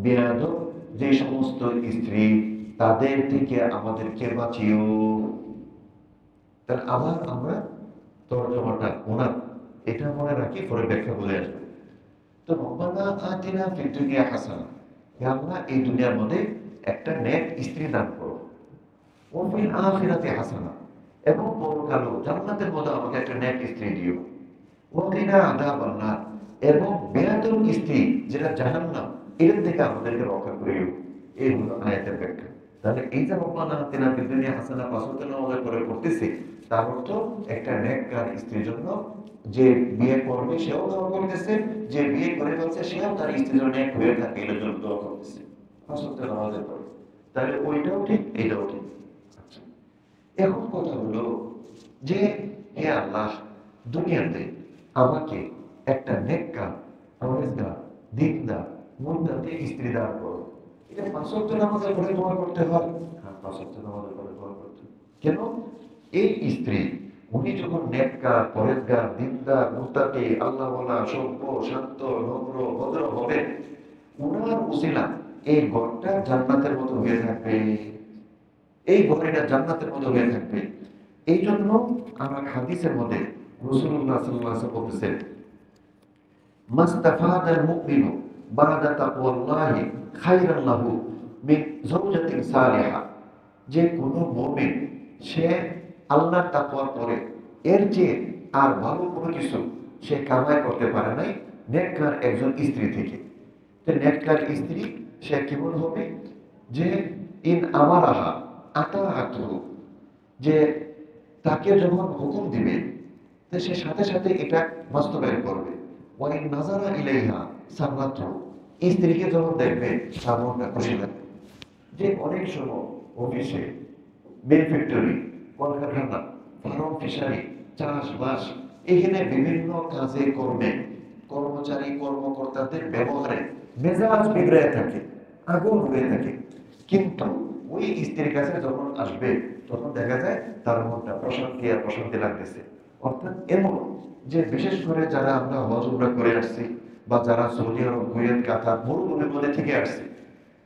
বেয়াদব যে সমস্ত স্ত্রী, তাদের থেকে আমাদেরকে বাঁচিও। তাহলে আবার আমরা তর্জমাটা ওনার এটা মনে রাখি, পরে ব্যাখ্যা বলে আসবে। তো রব্বানা আতিনা ফিদ দুনিয়া হাসানা, হে আল্লাহ এই দুনিয়ার মধ্যে একটা নেক স্ত্রী দান করো। ওয়া ফিল আখিরাতি হাসানা, এবং পরকালেও জান্নাতের মধ্যে আমাকে একটা নেক স্ত্রী দিও। ওয়া কিনা আযাবান নার, এবং বেয়াদব স্ত্রী যেটা জাহান্নাম, এর থেকে আমাদেরকে রক্ষা করিও। এই হলো আয়াতের ব্যাখ্যা। তাহলে এই যে রব্বানা আতিনা ফিদ দুনিয়া হাসানা পাঁচওয়াক্ত নামাজের পরে পড়তেছি, তার অর্থ একটা নেককার স্ত্রীর জন্য, যে বিয়ে করবে সেও দোয়া করতেছে, যে বিয়ে করে ফেলছে সেও তার স্ত্রীর জন্য নেক হয়ে থাকে, এর জন্য দোয়া করতেছে পাঁচওয়াক্ত নামাজের পরে। তাহলে ওইটাও ঠিক এইটাও ঠিক। আচ্ছা, এখন কথা হলো যে হে আল্লাহ দুনিয়াতে আমাকে একটা নেককার, পরেজগার, দিনদার, মুত্তাকি স্ত্রী দান করো। এটা পাঁচ ওয়াক্ত নামাজের পরে দোয়া করতে হয়। হ্যাঁ, পাঁচ ওয়াক্ত নামাজের পরে দোয়া করতে হয়। কেন? এই স্ত্রী উনি যখন নেককার, পরেজগার, দিনদার, মুত্তাকি, আল্লাহওয়ালা, সভ্য, শান্ত, নম্র, ভদ্র হবে, উনার উসিলা এই ঘরটা জান্নাতের মতো হয়ে থাকবে, এই ঘরটা জান্নাতের মতো হয়ে থাকবে। এই জন্য আমার হাদিসের মধ্যে রাসূলুল্লাহ সাল্লাল্লাহু আলাইহি ওয়াসাল্লাম বলেছেন, মাস্তাফাদাল মুমিনু বাদা তাকওয়াল্লাহি খায়রান লাহু মিন যাওজাতিন সালিহা, যে কোনো মুমিন সে আল্লাহর তাকওয়ার পরে এর চেয়ে আর ভালো কোনো কিছু সে কামাই করতে পারে নাই নেককার একজন স্ত্রী থেকে। তো নেককার স্ত্রী সে কেমন হবে? যে ইন আমারাহা আতাআতুহু, যে তাকে যখন হুকুম দিবে তো সে সাথে সাথে এটা বাস্তবায়ন করবে। ওয়াইন নাজারা ইলাইহা সাররাতহু, স্ত্রীকে যখন দেখবে তার মনটা খুশি লাগবে। যে অনেক সময় অফিসে, মিল ফ্যাক্টরি, কলকারখানা, ফার্ম ফিশারি, চাষবাস, এখানে বিভিন্ন কাজে কর্মে কর্মচারী কর্মকর্তাদের ব্যবহারে মেজাজ বিগড়ে থাকে, আগুন হয়ে থাকে, কিন্তু ওই স্ত্রীর কাছে যখন আসবে তখন দেখা যায় তার মনটা প্রশান্তি আর প্রশান্তি লাগতেছে। অর্থাৎ এমন যে বিশেষ করে যারা আমরা হজ উমরা করে আসছি, বা যারা সৌদি আরব, কুয়েত, কাতার মরুভূমির মধ্যে থেকে আসছি,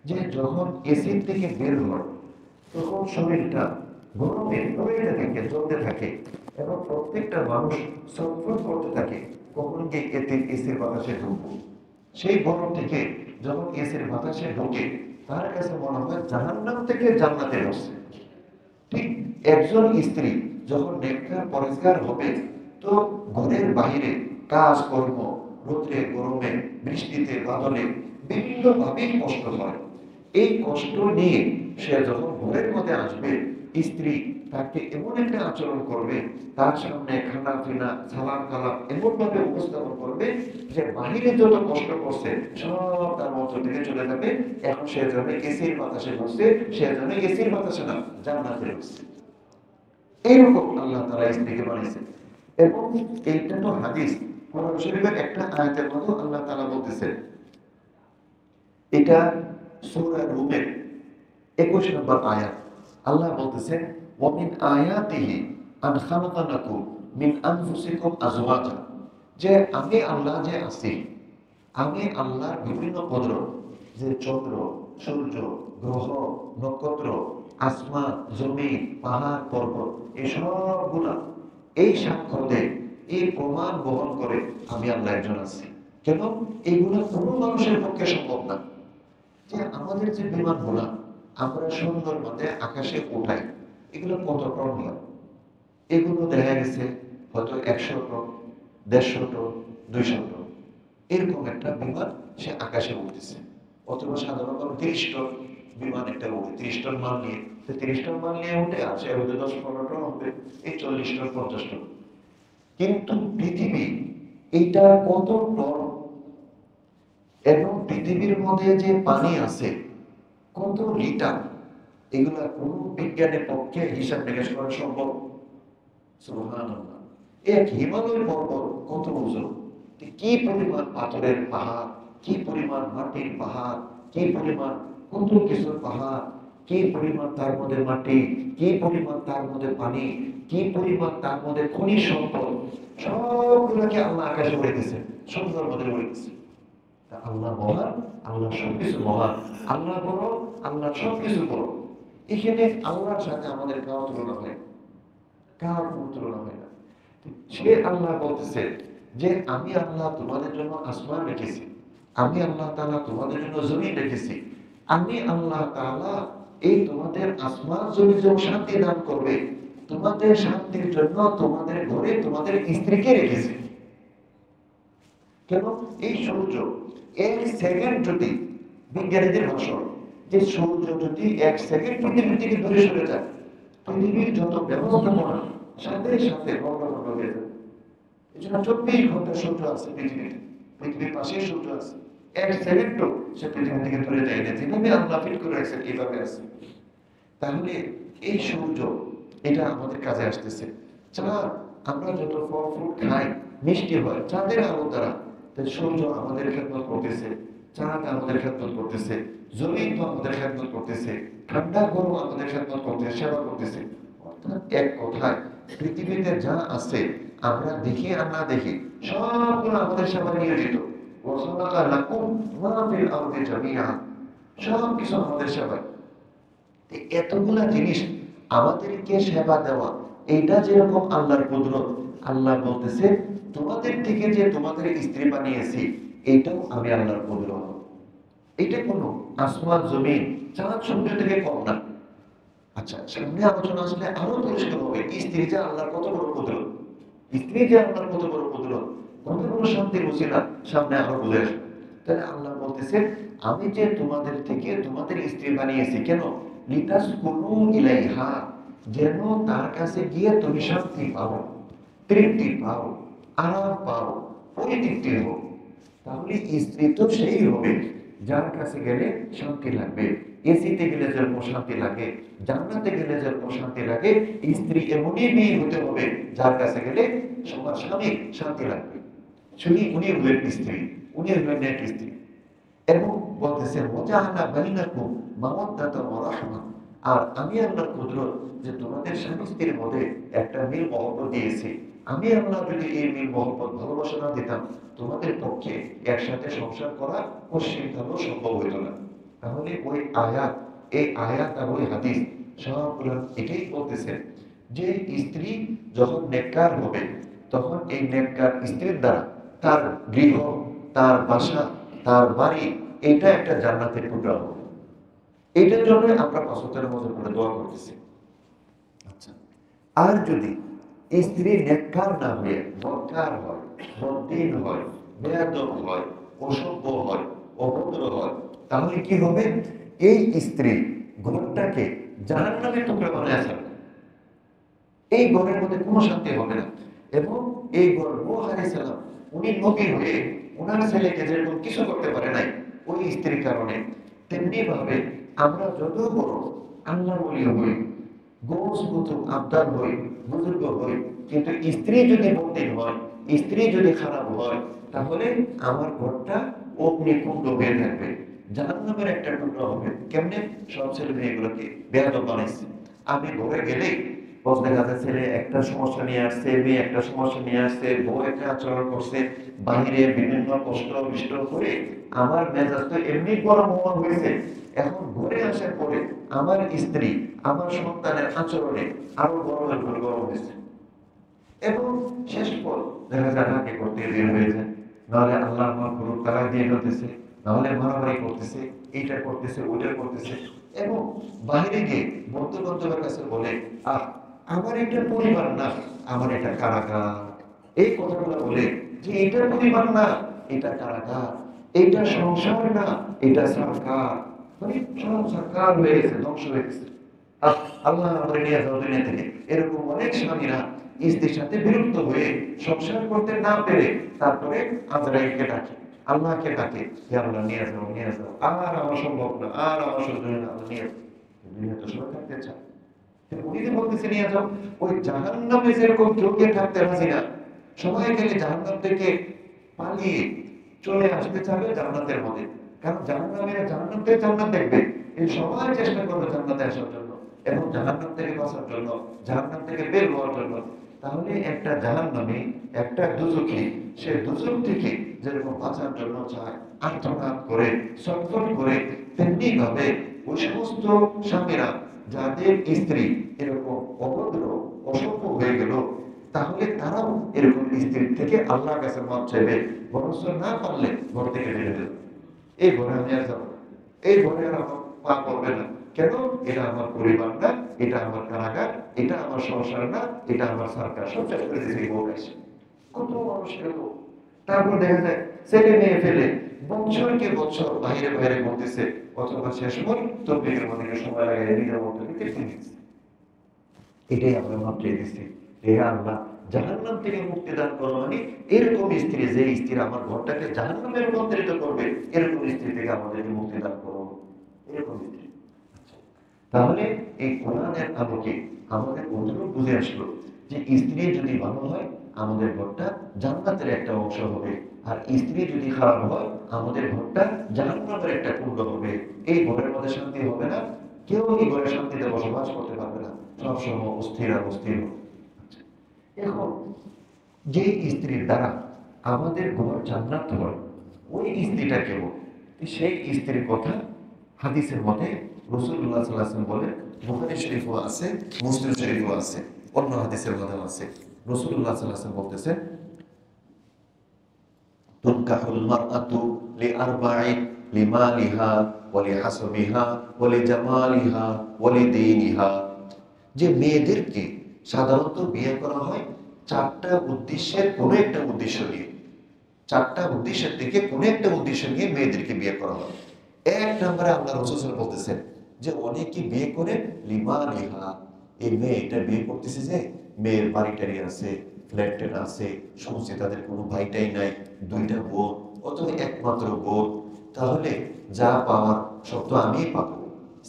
যে যখন এসি থেকে বের হয় তখন শরীরটা গরমে হয়ে থাকে, জ্বলতে থাকে, এবং প্রত্যেকটা মানুষ ছটফট করতে থাকে কখন গিয়ে এসির বাতাসে ঢুকবো। সেই গরম থেকে যখন এসির বাতাসে ঢোকে তার কাছে মনে হয় জাহান্নাম থেকে জান্নাতে বসছে। ঠিক একজন স্ত্রী যখন নেককার পরেজগার হবে, তো ঘরের বাইরে কাজ কর্ম, রোদে গরমে, বৃষ্টিতে বাদলে বিভিন্ন ভাবেই কষ্ট হয়। এই কষ্ট নিয়ে সে যখন ঘরের মধ্যে আসবে, স্ত্রী তাকে এমন একটা আচরণ করবে, তার সামনে খানা পিনা সালাম কালাম এমন ভাবে উপস্থাপন করবে যে বাহিরে যত কষ্ট করছে সব তার মধ্য থেকে চলে যাবে। এখন সে যাবে এসির বাতাসে বসছে, সে যাবে এসির বাতাসে না জান্নাতে বসছে। এইরকম আল্লাহ তাআলা স্ত্রীকে বানিয়েছে। এবং এইটা তো হাদিস, কোরআন শরীফের একটা আয়াতের মধ্যে আল্লাহ তাআলা বলতেছেন, এটা সূরা রুমের 21 নম্বর আয়াত। আল্লাহ বলতেছেন, ওয়া মিন আয়াতিহি আন খালাকালাকুম মিন আনফুসিকুম আজওয়াজা, যে আমি আল্লাহ যে আছি, আমি আল্লাহর বিভিন্ন কুদরত, যে চন্দ্র, সূর্য, গ্রহ, নক্ষত্র, আসমান, জমি, পাহাড়, পর্বত, এই সবগুলা এই সাক্ষ্য দেয়, এই প্রমাণ বহন করে আমি আল্লাহ একজন আছি। কেন? এইগুলো কোনো মানুষের পক্ষে সম্ভব না। যে আমাদের যে বিমানগুলা আমরা সুন্দর মতে আকাশে উঠাই, এগুলো কত টন হয়? এগুলো দেখা গেছে হয়তো 100 টন, 150 টন, 200 টন, এরকম একটা বিমান সে আকাশে উঠতেছে। অথবা সাধারণত 30 টন বিমান একটা উঠে, 30 টন মাল নিয়ে, 30 টন মাল নিয়ে উঠে আসে, 10-15 টন হবে, এই 40 টন 50 টন। কিন্তু পৃথিবী এইটা কত টন, এবং পৃথিবীর মধ্যে যে পানি আছে কত লিটার, এগুলা কোন বিজ্ঞানের পক্ষে হিসাব নিকাশ করা সম্ভব? সুবহানাল্লাহ। এক হিমালয় পর্বত কত ওজন, কি পরিমাণ পাথরের পাহাড়, কি পরিমাণ মাটির পাহাড়, কি পরিমাণ কত কিছুর পাহাড়, কি পরিমাণ তার মধ্যে মাটি, কি পরিমাণ তার মধ্যে পানি, কি পরিমাণ তার মধ্যে খনিজ সম্পদ, সবগুলোকে আল্লাহ আকাশে উড়ে দিয়েছে, সমুদ্রের মধ্যে উড়ে দিয়েছে। আল্লাহ মহান, আল্লাহ সবকিছু মহান, আল্লাহ বড়, আল্লাহ সবকিছু বড়। এখানে আল্লাহর সাথে আমাদের কারো তুলনা হয়, কার কোনো তুলনা হয় না। সে আল্লাহ বলতেছে যে আমি আল্লাহ তোমাদের জন্য আসমান রেখেছি, আমি আল্লাহ তাআলা তোমাদের জন্য জমিন রেখেছি, আমি আল্লাহ তাআলা এই তোমাদের আসমান জমিন যে শান্তি দান করবে, তোমাদের শান্তির জন্য তোমাদের ঘরে তোমাদের স্ত্রীকে রেখেছি। কেন? এই সূর্য এক সেকেন্ড যদি, বিজ্ঞানীদের ভাষ্য, যে সূর্য যদি 1 সেকেন্ড পৃথিবী থেকে দূরে সরে যায়, পৃথিবীর যত ব্যবস্থাপনা সাথে সাথে বন্ধ হয়ে যাবে। এই জন্য 24 ঘন্টা সূর্য আছে পৃথিবীতে, পৃথিবীর পাশে সূর্য আছে, 1 সেকেন্ডও সে পৃথিবী থেকে দূরে যায় না, যেভাবে আল্লাহ ফিট করে রাখছেন এইভাবে আছে। তাহলে এই সূর্য এটা আমাদের কাজে আসতেছে। চাঁদ, আমরা যত ফল ফ্রুট খাই মিষ্টি হয় চাঁদের আলো দ্বারা, সূর্য আমাদের খেদমত করতেছে, চাঁদ আমাদের খেদমত করতেছে, জমিন তো আমাদের খেদমত করতেছে, ঠান্ডা গরম আমাদের খেদমত করতেছে, সেবা করতেছে। অর্থাৎ এক কথায় পৃথিবীতে যা আছে আমরা দেখি আর না দেখি সবগুলো আমাদের সেবা নিয়োজিত। ওয়াখালাকা লাকুম মা ফিল আরদি জামিআ, সবকিছু আমাদের সেবায়। এতগুলা জিনিস আমাদেরকে সেবা দেওয়া, এইটা যেরকম আল্লাহর কুদরত, আল্লাহ বলতেছে তোমাদের থেকে যে তোমাদের স্ত্রী বানিয়েছি, এটাও আমি আল্লাহর কুদরত। এটা কোনো আসমান জমিন চাঁদ সূর্য থেকে কম না। আচ্ছা, সামনে আলোচনা আসলে আরো পরিষ্কার হবে স্ত্রী যে আল্লাহর কত বড় কুদরত, স্ত্রী যে আল্লাহর কত বড় কুদরত, কত বড় শান্তির উসিলা, সামনে আরো বুঝে আসবে। তাহলে আল্লাহ বলতেছে আমি যে তোমাদের থেকে তোমাদের স্ত্রী বানিয়েছি, কেন? লিতাসকুনু ইলাইহা, যেন তার কাছে গিয়ে তুমি শান্তি পাও, তৃপ্তি পাও, আরাম পাও, পরিতৃপ্তি হও। তাহলে স্ত্রী তো সেই হবে যার কাছে গেলে শান্তি লাগবে। এসিতে গেলে যেরকম শান্তি লাগে, জান্নাতে গেলে যেরকম শান্তি লাগে, স্ত্রী এমনই মেয়ে হতে হবে যার কাছে গেলে সবার স্বামী শান্তি লাগবে। শুনি উনি হলেন স্ত্রী, উনি হলেন এক স্ত্রী। এবং বলতেছে ওয়াজাআলা বাইনাকুম মাওয়াদ্দাতান ওয়া রাহমা, আর আমি আল্লাহর কুদরত যে তোমাদের স্বামী স্ত্রীর মধ্যে একটা মিল মহব্বত দিয়েছি। আমি আল্লাহ যদি এই মিল মহব্বত ভালোবাসা না দিতাম, তোমাদের পক্ষে একসাথে সংসার করা কোশ্চিনকালেও সম্ভব হইত না। তাহলে ওই আয়াত, এই আয়াত আর ওই হাদিস সবগুলো এটাই বলতেছে যে স্ত্রী যখন নেককার হবে, তখন এই নেককার স্ত্রীর দ্বারা তার গৃহ, তার বাসা, তার বাড়ি, এটা একটা জান্নাতের টুকরা হবে। এইটার জন্য আমরা 5 ওয়াক্তের মধ্যে করে দোয়া করতেছি। আচ্ছা, আর যদি স্ত্রী নেককার না হয়ে বদকার হয়, বদ্দিন হয়, বেয়াদব হয়, অসভ্য হয়, অভদ্র হয়, তাহলে কি হবে? এই স্ত্রী ঘরটাকে জাহান্নামের টুকরা বানায় ফেলবে। এই ঘরের মধ্যে কোনো শান্তি হবে না। এবং এই ঘর নূহ আলাইহিস সালাম, উনি নবী হয়ে ওনার ছেলেকে যেরকম কিছু করতে পারে নাই ওই স্ত্রীর কারণে, তেমনি ভাবে আমরা যত বড় আল্লাহর ওলি হই, গোস কুতুব আবদার হই, বুজুর্গ হই, কিন্তু স্ত্রী যদি বন্দিন হয়, স্ত্রী যদি খারাপ হয়, তাহলে আমার ঘরটা অগ্নিকুণ্ড হয়ে থাকবে, জাহান্নামের একটা টুকরা হবে। কেমনে? সব ছেলে মেয়েগুলোকে বেয়াদব বানাইছে। আমি ঘরে গেলেই দেখা যায় ছেলে একটা সমস্যা নিয়ে আসছে, মেয়ে একটা সমস্যা নিয়ে আসছে, বউ একটা আচরণ করছে, বাইরে বিভিন্ন কষ্ট বিষ্ট করে আমার মেজাজ তো এমনি গরম হওয়া হয়েছে, এখন ঘরে আসার পরে আমার স্ত্রী আমার সন্তানের আচরণে আরো গরমের ঘরে গরম হয়েছে, এবং শেষ পর দেখা যায় তাকে করতে বের হয়ে যায়, নাহলে আল্লাহ আমার গুরু তারা দিয়ে ফেলতেছে, নাহলে মারামারি করতেছে, এইটা করতেছে ওইটা করতেছে, এবং বাইরে গিয়ে বন্ধু বান্ধবের কাছে বলে আহ আমার এটা পরিবার না, আমার এটা কারাগার। এই কথাগুলো বলে যে এটা পরিবার না, এটা কারাগার, এটা সংসার না, এটা সরকার, মানে সরকার হয়ে গেছে, ধ্বংস হয়ে গেছে। আল্লাহ আমাদের নিয়ে যাও দুনিয়া থেকে। এরকম অনেক স্বামীরা স্ত্রীর সাথে বিরক্ত হয়ে সংসার করতে না পেরে তারপরে আজরাইলকে ডাকে, আল্লাহকে ডাকে, হে আল্লাহ নিয়ে যাও নিয়ে যাও, আর আমার সম্ভব না, আর আমার সহ্য হয় না, আল্লাহ নিয়ে যাও। দুনিয়া তো সবাই থাকতে চায়, উনি যে বলতেছে নিয়ে যাও, ওই জাহান্নামে যেরকম কেউ কে থাকতে রাজি না, সবাই খালি জাহান্নাম থেকে পালিয়ে চলে আসতে চাবে জান্নাতের মধ্যে, কারণ জাহান্নামীরা জাহান্নাম থেকে জান্নাত দেখবে, এই সবাই চেষ্টা করবে জান্নাতে আসার জন্য এবং জাহান্নাম থেকে বাঁচার জন্য, জাহান্নাম থেকে বের হওয়ার জন্য। তাহলে একটা জাহান্নামী, একটা দুজখী, সে দুজখ থেকে যেরকম বাঁচার জন্য চায়, আর্তনাদ করে, ছটফট করে, তেমনি ভাবে ওই সমস্ত স্বামীরা যাদের স্ত্রী এরকম অভদ্র অসভ্য হয়ে গেল, তাহলে তারাও এরকম স্ত্রীর থেকে আল্লাহর কাছে মাপ চাইবে, বরঞ্চ না পারলে ঘর থেকে বেরিয়ে দেবে, এই ঘরে আমি আর যাবো না, এই ঘরে আর আমার পা করবে না, কেন? এটা আমার পরিবার না, এটা আমার কারাগার, এটা আমার সংসার না, এটা আমার সরকার, সব শেষ করে দিয়েছে এই বউ এসে। কত মানুষ এরকম। তারপর দেখা যায় ছেলে মেয়ে ফেলে বছরকে বছর বাইরে বাইরে ঘুরতেছে, অথবা শেষ পর তবলিগের মধ্যে সময় লাগাই নিজের মধ্যে কেটে দিচ্ছে। এটাই আমরা মাত্রাই দিচ্ছি, হে আল্লাহ জাহান্নাম থেকে মুক্তি দান করো, মানে এরকম স্ত্রী, যে স্ত্রী আমার ঘরটাকে জাহান্নামে রূপান্তরিত করবে, এরকম স্ত্রী থেকে আমাদেরকে মুক্তি দান করো, এরকম স্ত্রী। তাহলে এই কোরআনের আলোকে আমাদের কতটুকু বুঝে আসলো যে স্ত্রী যদি ভালো হয় আমাদের ঘরটা জান্নাতের একটা অংশ হবে, আর স্ত্রী যদি খারাপ হয় আমাদের ঘরটা জাহান্নামের একটা কুণ্ড হবে। এই ঘরের মধ্যে শান্তি হবে না, কেউ এই ঘরে শান্তিতে বসবাস করতে পারবে না, সবসময় অস্থির আর অস্থির। এখন যে স্ত্রীর দ্বারা আমাদের ঘর জান্নাত হয়, ওই স্ত্রীটা কেউ, সেই স্ত্রীর কথা হাদিসের মধ্যে রাসূলুল্লাহ সাল্লাল্লাহু আলাইহি ওয়াসাল্লাম বলেন, বুখারী শরীফও আছে, মুসলিম শরীফও আছে, অন্য হাদিসের মধ্যেও আছে। রাসূলুল্লাহ সাল্লাল্লাহু আলাইহি ওয়াসাল্লাম বলতেছেন, তুনকাহুল মারআতু লিআরবাইন লিমালিহা ওয়া লিহাসবিহা ওয়া লিজামালিহা ওয়া লিদীনিহা, যে মেয়েদেরকে সাধারণত বিয়ে করা হয় চারটা উদ্দেশ্যের কোনো একটা উদ্দেশ্য নিয়ে, চারটা উদ্দেশ্যের থেকে কোনো একটা উদ্দেশ্য নিয়ে মেয়েদেরকে বিয়ে করা হয়। এক নম্বরে আল্লাহ রাসূল বলতেছেন যে অনেকে বিয়ে করে লিমালিহা, এই মেয়েটা বিয়ে করতেছে যে মেয়ের বাড়িটারি আছে, ফ্ল্যাট আছে, শুনছে তাদের কোনো ভাইটাই নাই, দুইটা বোন অথবা একমাত্র বোন, তাহলে যা পাওয়ার সব তো আমিই পাবো,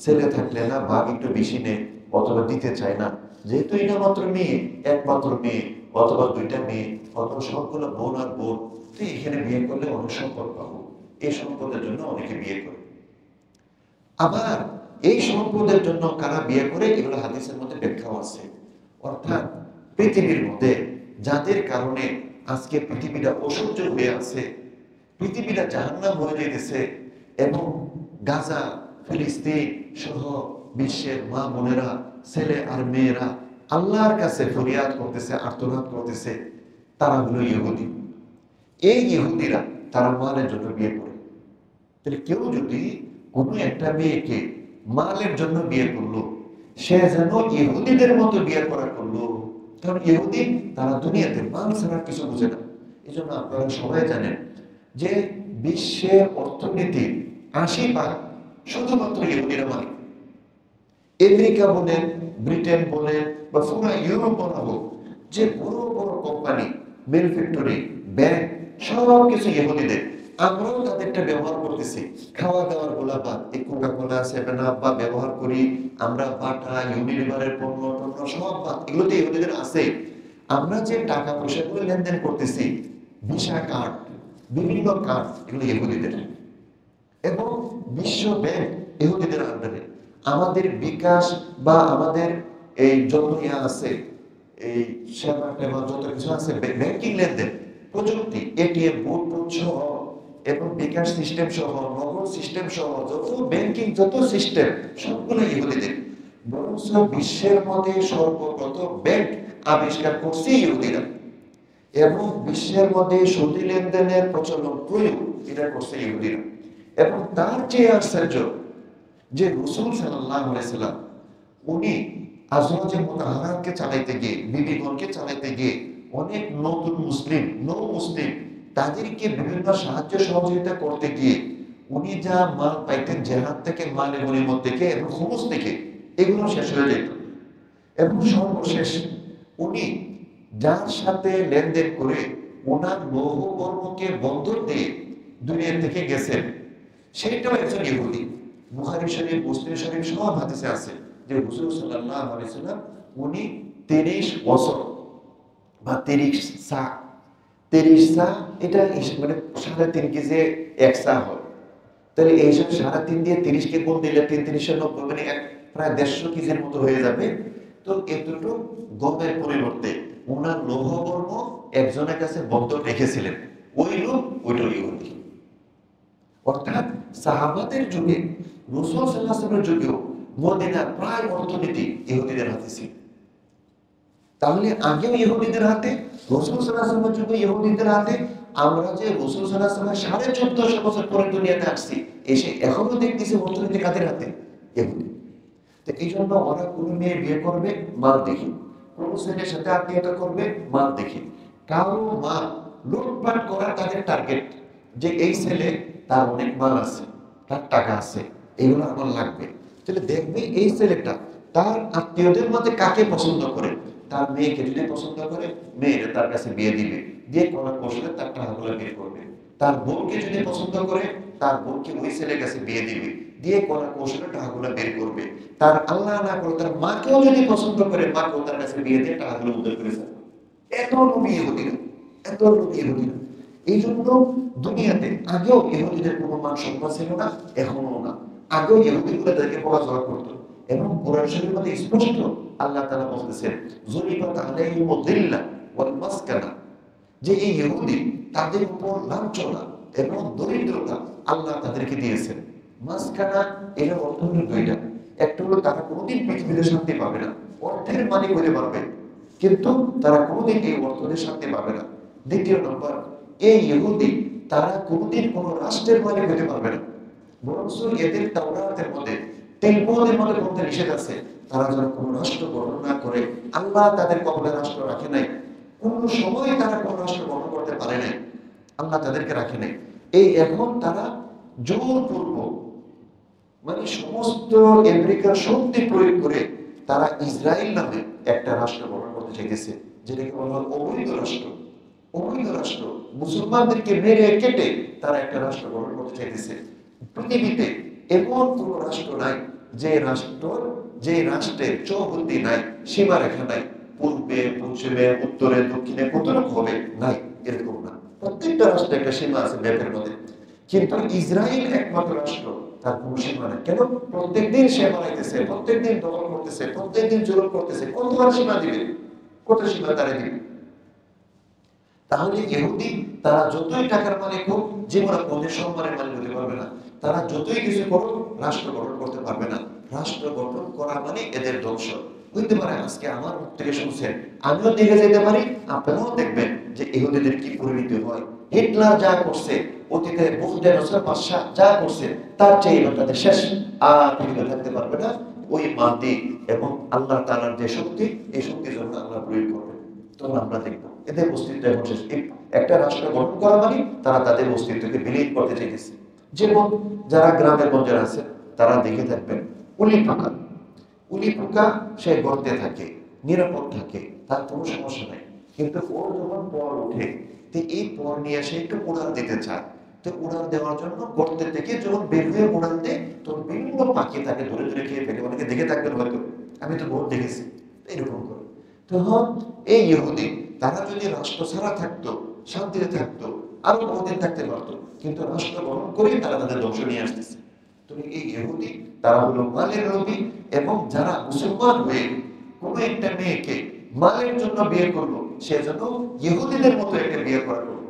ছেলে থাকলে না ভাগ একটু বেশি নেই অথবা দিতে চায় না, যেহেতু এটা মাত্র মেয়ে, একমাত্র মেয়ে অথবা দুইটা মেয়ে অথবা সবগুলো বোন আর বোন, তো এখানে বিয়ে করলে অনেক সম্পদ পাবো, এই সম্পদের জন্য অনেকে বিয়ে করে। আবার এই সম্পদের জন্য কারা বিয়ে করে, এগুলো হাদিসের মধ্যে ব্যাখ্যাও আছে। অর্থাৎ পৃথিবীর মধ্যে যাদের কারণে আজকে পৃথিবীটা অসহ্য হয়ে আছে, পৃথিবীটা জাহান্নাম হয়ে যেতেছে, এবং গাজা, ফিলিস্তিন সহ বিশ্বের মা বোনেরা, ছেলে আর মেয়েরা আল্লাহর কাছে ফরিয়াদ করতেছে, আর্তনাদ করতেছে, তারা হলো ইহুদি। এই ইহুদিরা তারা মালের জন্য বিয়ে করে। তাহলে কেউ যদি কোনো একটা মেয়েকে মালের জন্য বিয়ে করলো, সে যেন ইহুদিদের মতো বিয়ে করা করলো, কারণ ইহুদি তারা দুনিয়াতে মাল ছাড়া কিছু বুঝে না। এই জন্য আপনারা সবাই জানেন যে বিশ্বের অর্থনীতির ৮০% শুধুমাত্র ইহুদিরা মালিক। আমেরিকা বলেন, ব্রিটেন বলেন বা পুরো ইউরোপ বলা হোক, যে বড় বড় কোম্পানি, ম্যানুফ্যাক্টরি, ব্যাংক, সব কিছু ইহুদিদের। আমরাও তাদেরটা ব্যবহার করতেছি, খাওয়া দাওয়ার গোলা বাদ, এই কোকা-কোলা, 7 আপ বা ব্যবহার করি আমরা, বাটা, ইউনিলিভারের পণ্য টণ্য সব বাদ, এগুলো তো ইহুদিদের আছে। আমরা যে টাকা পয়সাগুলো লেনদেন করতেছি, ভিসা কার্ড, বিভিন্ন কার্ড, এগুলো ইহুদিদের, এবং বিশ্ব ব্যাংক ইহুদিদের আন্ডারে। আমাদের বিকাশ বা আমাদের এই যত আছে, এই সেবা টেবা যত কিছু আছে, ব্যাংকিং লেনদেন, প্রযুক্তি, এটিএম বুথ সহ এবং বিকাশ সিস্টেম সহ, নগদ সিস্টেম সহ যত ব্যাংকিং যত সিস্টেম সবগুলো ইহুদিদের। বরং বিশ্বের মধ্যে সর্বপ্রথম ব্যাংক আবিষ্কার করছে ইহুদিরা, এবং বিশ্বের মধ্যে সুদী লেনদেনের প্রচলন প্রয়োগ এটা করছে ইহুদিরা। এবং তার যে আশ্চর্য যে রাসূল সাল্লাল্লাহু আলাইহি সাল্লাম উনি আজওয়াজে মুতাহহারাতকে চালাইতে গিয়ে, বিবিগণকে চালাইতে গিয়ে অনেক নতুন মুসলিম, নও মুসলিম তাদেরকে বিভিন্ন সাহায্য সহযোগিতা করতে গিয়ে উনি যা মাল পাইতেন জেহাদ থেকে, মালে গনিমত থেকে এবং খুমুস থেকে, এগুলো শেষ হয়ে যেত। এবং সর্বশেষ উনি যার সাথে লেনদেন করে ওনার লৌহ কর্মকে বন্ধন দিয়ে দুনিয়া থেকে গেছেন, সেইটাও একজন ইহুদি। বুখারী শরীফ, মুসলিম শরীফ সব হাদিসে আছে যে রাসূল সাল্লাল্লাহু আলাইহি সাল্লাম উনি 30 বছর বা 30 সা, 30 সা এটা মানে 3.5 কেজি এক সা হয়, তাহলে এই সব 3.5 দিয়ে 30 কে গুণ দিলে 3 3 90 মানে প্রায় 150 কেজির মতো হয়ে যাবে। তো এতটুকু গমের পরিবর্তে ওনার লৌহ কর্ম একজনের কাছে বন্ধক রেখেছিলেন, ওই লোক ওইটা ইহুদি। অর্থাৎ সাহাবাদের যুগে, রাসূল সাল্লাল্লাহু আলাইহি ওয়াসাল্লামের যুগেও মদিনার প্রায় অর্থনীতি ইহুদিদের হাতে ছিল। তাহলে আগেও ইহুদিদের হাতে, রাসূল সাল্লাল্লাহু আলাইহি ওয়াসাল্লামের যুগে ইহুদিদের হাতে, আমরা যে রাসূল সাল্লাল্লাহু আলাইহি ওয়াসাল্লাম 1450 বছর পরে দুনিয়াতে আসছি, এসে এখনো দেখতেছি অর্থনীতি কাদের হাতে? ইহুদি। তো এই জন্য ওরা কোনো মেয়ে বিয়ে করবে মাল দেখি, কোন ছেলের সাথে আত্মীয়তা করবে মাল দেখি, কারো মাল লুটপাট করা তাদের টার্গেট, যে এই ছেলে তার অনেক মাল আছে, তার টাকা আছে, এগুলো আমার লাগবে। তাহলে দেখবে এই ছেলেটা তার আত্মীয়দের মধ্যে কাকে পছন্দ করে, তার মেয়েকে যদি পছন্দ করে মেয়েরা তার কাছে বিয়ে দিবে, দিয়ে কোনো কৌশলে তার টাকাগুলো বের করবে। তার বোনকে যদি পছন্দ করে তার বোনকে ওই ছেলের কাছে বিয়ে দিবে, দিয়ে কোনো কৌশলে টাকাগুলো বের করবে। তার আল্লাহ না করে তার মাকেও যদি পছন্দ করে মাকেও তার কাছে বিয়ে দিয়ে টাকাগুলো উদ্ধার করে যাবে। এত লোভী ইহুদিরা, এত লোভী ইহুদিরা। এই জন্য দুনিয়াতে আগেও ইহুদিদের কোনো মান সম্মান ছিল না, এখনো না। আগেও ইহুদিগুলো তাদেরকে পড়াশোনা করতো, এবং কোরআন শরীফের মধ্যে স্পষ্ট আল্লাহ তাআলা বলতেছেন যুরিবাত আলাইহিমুদ যিল্লাহ ওয়াল মাসকানা, যে এই ইহুদি তাদের উপর লাঞ্ছনা এবং দরিদ্রতা আল্লাহ তাদেরকে দিয়েছেন। মাসকানা এর অর্থ হলো দুইটা, একটা হলো তারা কোনোদিন পৃথিবীতে শান্তি পাবে না, অর্থের মালিক হতে পারবে কিন্তু তারা কোনোদিন এই অর্থে শান্তি পাবে না। দ্বিতীয় নম্বর, এই ইহুদি তারা কোনোদিন কোনো রাষ্ট্রের মালিক হতে পারবে না, বরং এদের তাওরাতের মধ্যে তেলবুদের মধ্যে বলতে নিষেধ আছে তারা যেন কোনো রাষ্ট্র গঠন না করে। আল্লাহ তাদের কবলে রাষ্ট্র রাখে নাই, কোন সময় তারা কোন রাষ্ট্র গঠন করতে পারে নাই, আল্লাহ তাদেরকে রাখে নাই। এই এখন তারা জোরপূর্বক মানে সমস্ত আমেরিকার শক্তি প্রয়োগ করে তারা ইসরায়েল নামে একটা রাষ্ট্র গঠন করতে চাইতেছে, যেটাকে বলা হয় অবৈধ রাষ্ট্র। অবৈধ রাষ্ট্র, মুসলমানদেরকে মেরে কেটে তারা একটা রাষ্ট্র গঠন করতে চাইতেছে। পৃথিবীতে এমন কোন রাষ্ট্র নাই যে রাষ্ট্রের চৌহদ্দি নাই, সীমারেখা নাই, পূর্বে পশ্চিমে উত্তরে দক্ষিণে কতটুকু হবে নাই, এরকম না। প্রত্যেকটা রাষ্ট্রে একটা সীমা আছে ম্যাপের মধ্যে, কিন্তু ইসরায়েল একমাত্র রাষ্ট্র তার কোনো সীমা নেই। কেন? প্রত্যেকদিন সে বানাইতেছে, প্রত্যেকদিন দখল করতেছে, প্রত্যেকদিন জুলুম করতেছে, কতবার সীমা দিবে, কত সীমা তারা দিবে? তাহলে ইহুদি তারা যতই টাকার মালিক হোক, জীবনে কোনদিন সম্মানের মালিক হতে পারবে না। তারা যতই কিছু করুক রাষ্ট্র গঠন করতে পারবে না। রাষ্ট্র গঠন করা মানে এদের ধ্বংস। বুঝতে পারে আজকে আমার মুখ থেকে শুনছেন, আমিও দেখে যেতে পারি, আপনারাও দেখবেন যে ইহুদিদের কি পরিণতি হয়। হিটলার যা করছে, অতীতে বাদশাহ যা করছে, তার চেয়ে এবার তাদের শেষ। আর পৃথিবীতে থাকতে পারবে না। ওই মাটি এবং আল্লাহ তাআলার যে শক্তি, এই শক্তির জন্য আল্লাহ প্রয়োগ করবে। তখন আমরা দেখবো এদের অস্তিত্ব এখন শেষ। একটা রাষ্ট্র গঠন করা মানে তারা তাদের অস্তিত্বকে বিলীন করতে চাইতেছে। যেমন যারা গ্রামের গঞ্জে আছে তারা দেখে থাকবেন উলি পোকা সে গর্তে থাকে, নিরাপদ থাকে, তার কোনো সমস্যা নাই। কিন্তু ওর যখন পর উঠে, তো এই পর নিয়ে সে একটু উড়াল দিতে চায়, তো উড়াল দেওয়ার জন্য গর্তে থেকে যখন বের হয়ে উড়াল দেয় তখন বিভিন্ন পাখি তাকে ধরে ধরে খেয়ে ফেলে। অনেকে দেখে থাকবেন হয়তো, আমি তো বহুত দেখেছি এরকম করে। তখন এই ইহুদি তারা যদি রাষ্ট্র ছাড়া থাকতো, শান্তিতে থাকতো, আরো বহুদিন থাকতে পারতো, কিন্তু রাষ্ট্র গ্রহণ করেই তারা তাদের ধ্বংস নিয়ে আসতেছে। তো এই ইহুদি তারা হলো মালের লোভী, এবং যারা মুসলমান হয়ে কোনো একটা মেয়েকে মালের জন্য বিয়ে করলো, সে যেন ইহুদিদের মতো একটা বিয়ে করা করলো,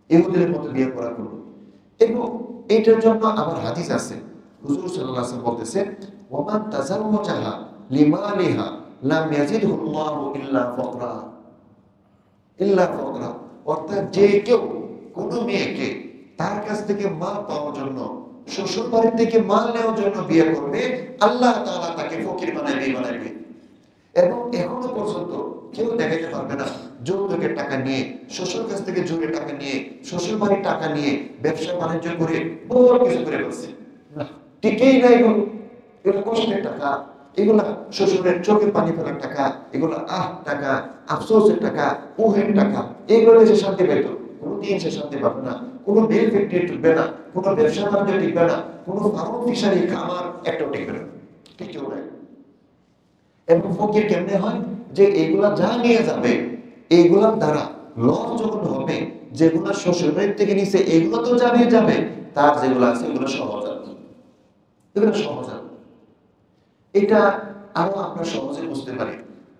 ইহুদিদের মতো বিয়ে করা করলো। এবং এটার জন্য আবার হাদিস আছে, হুজুর সাল্লাল্লাহু আলাইহি ওয়াসাল্লাম বলতেছেন, ওমান তাযাওয়াজাহা লিমালিহা লাম ইয়াজিদহু আল্লাহু ইল্লা ফাকরা, ইল্লা ফাকরা। অর্থাৎ যে কেউ কোনো মেয়েকে তার কাছ থেকে মাল পাওয়ার জন্য, শ্বশুর বাড়ির থেকে মাল নেওয়ার জন্য বিয়ে করবে, আল্লাহ তাআলা তাকে ফকির বানাইবে। এবং এখনো পর্যন্ত কেউ দেখাতে পারবে না যৌতুকের টাকা নিয়ে, শ্বশুর কাছ থেকে জোরে টাকা নিয়ে, শ্বশুর বাড়ির টাকা নিয়ে ব্যবসা বাণিজ্য করে বড় কিছু করে বলছে, ঠিকই না। এগুলো কষ্টের টাকা, এগুলা শ্বশুরের চোখে পানি ফেলার টাকা, এগুলো টাকা, আফসোসের টাকা, উহের টাকা, এগুলো সে শান্তি পেত। কোনোদিন সে শান্তি পাবে না। কোনো মিল ফ্যাক্টরি টিকবে না, কোনো ব্যবসা বাণিজ্য টিকবে না, কোনো ফার্ম ফিশারি খামার একটাও টিকবে না, ঠিক কেউ নাই। এবং ফকির কেমনে হয়, যে এইগুলা যা নিয়ে যাবে, এইগুলার দ্বারা লস যখন হবে, যেগুলা শ্বশুর বাড়ি থেকে নিছে এগুলো তো যাবে, তার যেগুলো আছে এগুলো সহজ হবে, এগুলো সহজ হবে। এটা আরো আমরা সহজে বুঝতে পারি।